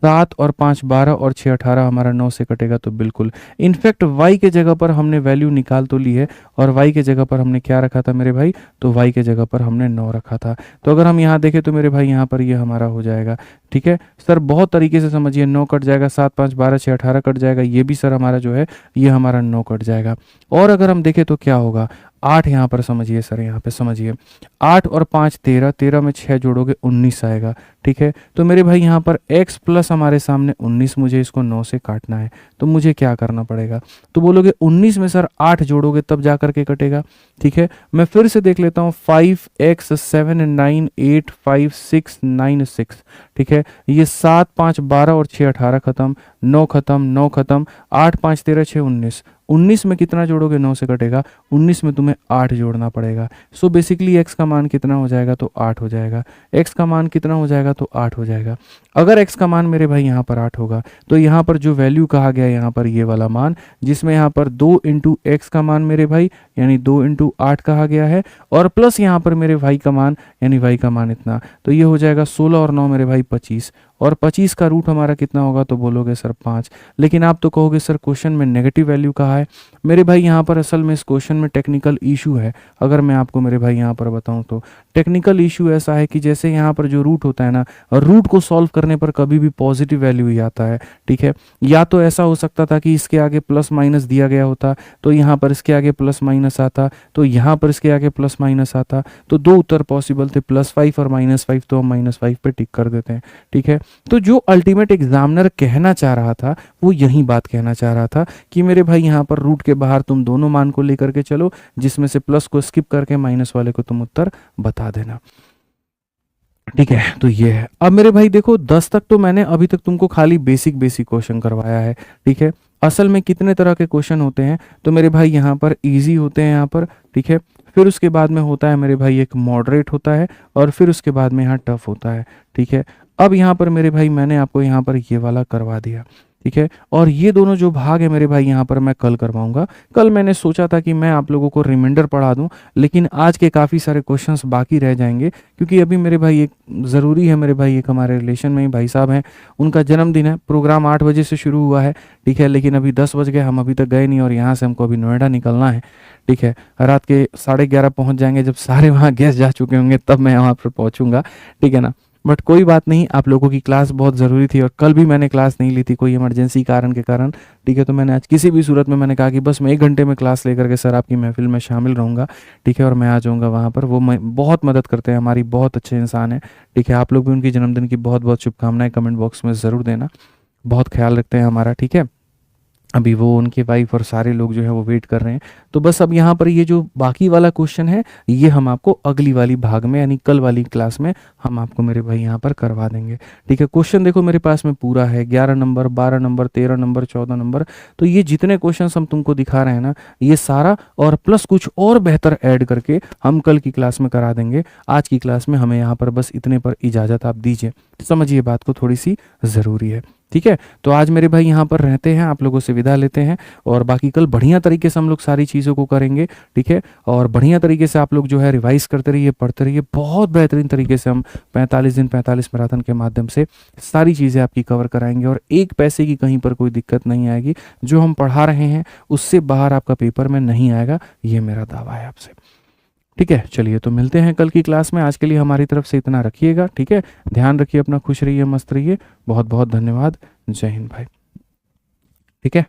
7 और 5 12 और 6 18 हमारा 9 से कटेगा, तो बिल्कुल। इनफैक्ट y के जगह पर हमने वैल्यू निकाल तो ली है, और y के जगह पर हमने क्या रखा था मेरे भाई? तो y के जगह पर हमने 9 रखा था। तो अगर हम यहाँ देखें तो मेरे भाई यहाँ पर ये हमारा हो जाएगा। ठीक है सर, बहुत तरीके से समझिए, 9 कट जाएगा, 7 5 12 6 18 कट जाएगा, ये भी सर हमारा जो है ये हमारा 9 कट जाएगा। और अगर हम देखें तो क्या होगा? 8 यहाँ पर समझिए सर, यहाँ पे समझिए, 8 और 5 13, 13 में 6 जोड़ोगे 19 आएगा। ठीक है, तो मेरे भाई यहाँ पर x प्लस हमारे सामने 19, मुझे इसको 9 से काटना है, तो मुझे क्या करना पड़ेगा? तो बोलोगे 19 में सर 8 जोड़ोगे तब जा करके कटेगा। ठीक है, मैं फिर से देख लेता हूँ, 5x 7 9 8 5 6 9 6। ठीक है, ये 7 5 12 और 6 18 खत्म, 9 खत्म, 9 खत्म, 8 5 13 6 19। 19 में कितना जोड़ोगे? 9 से कटेगा। 19 में तुम्हें 8 जोड़ना पड़ेगा। सो बेसिकली x का मान कितना हो जाएगा? तो 8 हो जाएगा। x का मान कितना हो जाएगा? तो 8 हो जाएगा। अगर x का मान मेरे भाई यहाँ पर 8 होगा, तो यहाँ पर जो वैल्यू कहा गया है यहाँ पर ये वाला मान, जिसमें यहाँ पर 2 इंटू एक्स का मान मेरे भाई यानी 2 इंटू 8 कहा गया है, और प्लस यहाँ पर मेरे भाई का मान यानी y का मान इतना, तो ये हो जाएगा 16 और 9 मेरे भाई 25। और 25 का रूट हमारा कितना होगा? तो बोलोगे सर 5। लेकिन आप तो कहोगे सर क्वेश्चन में नेगेटिव वैल्यू कहा है। मेरे भाई यहाँ पर असल में इस क्वेश्चन में टेक्निकल इशू है। अगर मैं आपको मेरे भाई यहाँ पर बताऊँ तो टेक्निकल इशू ऐसा है कि जैसे यहाँ पर जो रूट होता है ना, रूट को सॉल्व करने पर कभी भी पॉजिटिव वैल्यू ही आता है। ठीक है, या तो ऐसा हो सकता था कि इसके आगे प्लस माइनस दिया गया होता, तो यहाँ पर इसके आगे प्लस माइनस आता, तो यहाँ पर इसके आगे प्लस माइनस आता। तो 2 उत्तर पॉसिबल थे, +5 और -5, तो हम -5 पे टिक कर देते हैं। ठीक है, तो जो अल्टीमेट एग्जामिनर कहना चाह रहा था वो यही बात कहना चाह रहा था कि मेरे भाई यहाँ पर रूट के बाहर तुम दोनों मान को लेकर के चलो, जिसमें से प्लस को स्किप करके माइनस वाले को तुम उत्तर बता देना। ठीक है, तो ये है। अब मेरे भाई देखो 10 तक तो मैंने अभी तक तुमको खाली बेसिक क्वेश्चन करवाया है। ठीक है, असल में कितने तरह के क्वेश्चन होते हैं? तो मेरे भाई यहाँ पर इजी होते हैं यहाँ पर। ठीक है, फिर उसके बाद में होता है मेरे भाई एक मॉडरेट होता है, और फिर उसके बाद में यहाँ टफ होता है। ठीक है, अब यहाँ पर मेरे भाई मैंने आपको यहाँ पर ये वाला करवा दिया। ठीक है। और ये दोनों जो भाग है मेरे भाई यहाँ पर मैं कल करवाऊंगा। कल मैंने सोचा था कि मैं आप लोगों को रिमाइंडर पढ़ा दूं, लेकिन आज के काफ़ी सारे क्वेश्चंस बाकी रह जाएंगे, क्योंकि अभी मेरे भाई एक ज़रूरी है, मेरे भाई एक हमारे रिलेशन में ही भाई साहब हैं, उनका जन्मदिन है। प्रोग्राम 8 बजे से शुरू हुआ है, ठीक है, लेकिन अभी 10 बज गए, हम अभी तक गए नहीं, और यहाँ से हमको अभी नोएडा निकलना है, ठीक है। रात के 11:30 पहुँच जाएंगे, जब सारे वहाँ गेस्ट जा चुके होंगे तब मैं वहाँ पर पहुँचूंगा, ठीक है ना। बट कोई बात नहीं, आप लोगों की क्लास बहुत ज़रूरी थी, और कल भी मैंने क्लास नहीं ली थी कोई इमरजेंसी कारण के कारण, ठीक है। तो मैंने आज किसी भी सूरत में मैंने कहा कि बस मैं 1 घंटे में क्लास लेकर के सर आपकी महफिल में शामिल रहूँगा, ठीक है, और मैं आ जाऊँगा वहाँ पर। वो बहुत मदद करते हैं, हमारी बहुत अच्छे इंसान हैं, ठीक है। आप लोग भी उनकी जन्मदिन की बहुत बहुत शुभकामनाएं कमेंट बॉक्स में ज़रूर देना, बहुत ख्याल रखते हैं हमारा, ठीक है। अभी वो उनके वाइफ और सारे लोग जो है वो वेट कर रहे हैं। तो बस अब यहाँ पर ये जो बाकी वाला क्वेश्चन है, ये हम आपको अगली वाली भाग में, यानी कल वाली क्लास में हम आपको मेरे भाई यहाँ पर करवा देंगे, ठीक है। क्वेश्चन देखो मेरे पास में पूरा है, 11 नंबर, 12 नंबर, 13 नंबर, 14 नंबर। तो ये जितने क्वेश्चन हम तुमको दिखा रहे हैं ना, ये सारा और प्लस कुछ और बेहतर ऐड करके हम कल की क्लास में करा देंगे। आज की क्लास में हमें यहाँ पर बस इतने पर इजाज़त आप दीजिए, समझिए बात को, थोड़ी सी ज़रूरी है, ठीक है। तो आज मेरे भाई यहाँ पर रहते हैं, आप लोगों से विदा लेते हैं, और बाकी कल बढ़िया तरीके से हम लोग सारी चीज़ों को करेंगे, ठीक है। और बढ़िया तरीके से आप लोग जो है रिवाइज करते रहिए, पढ़ते रहिए, बहुत बेहतरीन तरीके से हम 45 दिन 45 मैराथन के माध्यम से सारी चीज़ें आपकी कवर कराएंगे, और एक पैसे की कहीं पर कोई दिक्कत नहीं आएगी। जो हम पढ़ा रहे हैं उससे बाहर आपका पेपर में नहीं आएगा, ये मेरा दावा है आपसे, ठीक है। चलिए, तो मिलते हैं कल की क्लास में। आज के लिए हमारी तरफ से इतना रखिएगा, ठीक है। ध्यान रखिए अपना, खुश रहिए, मस्त रहिए, बहुत बहुत धन्यवाद। जय हिंद भाई, ठीक है।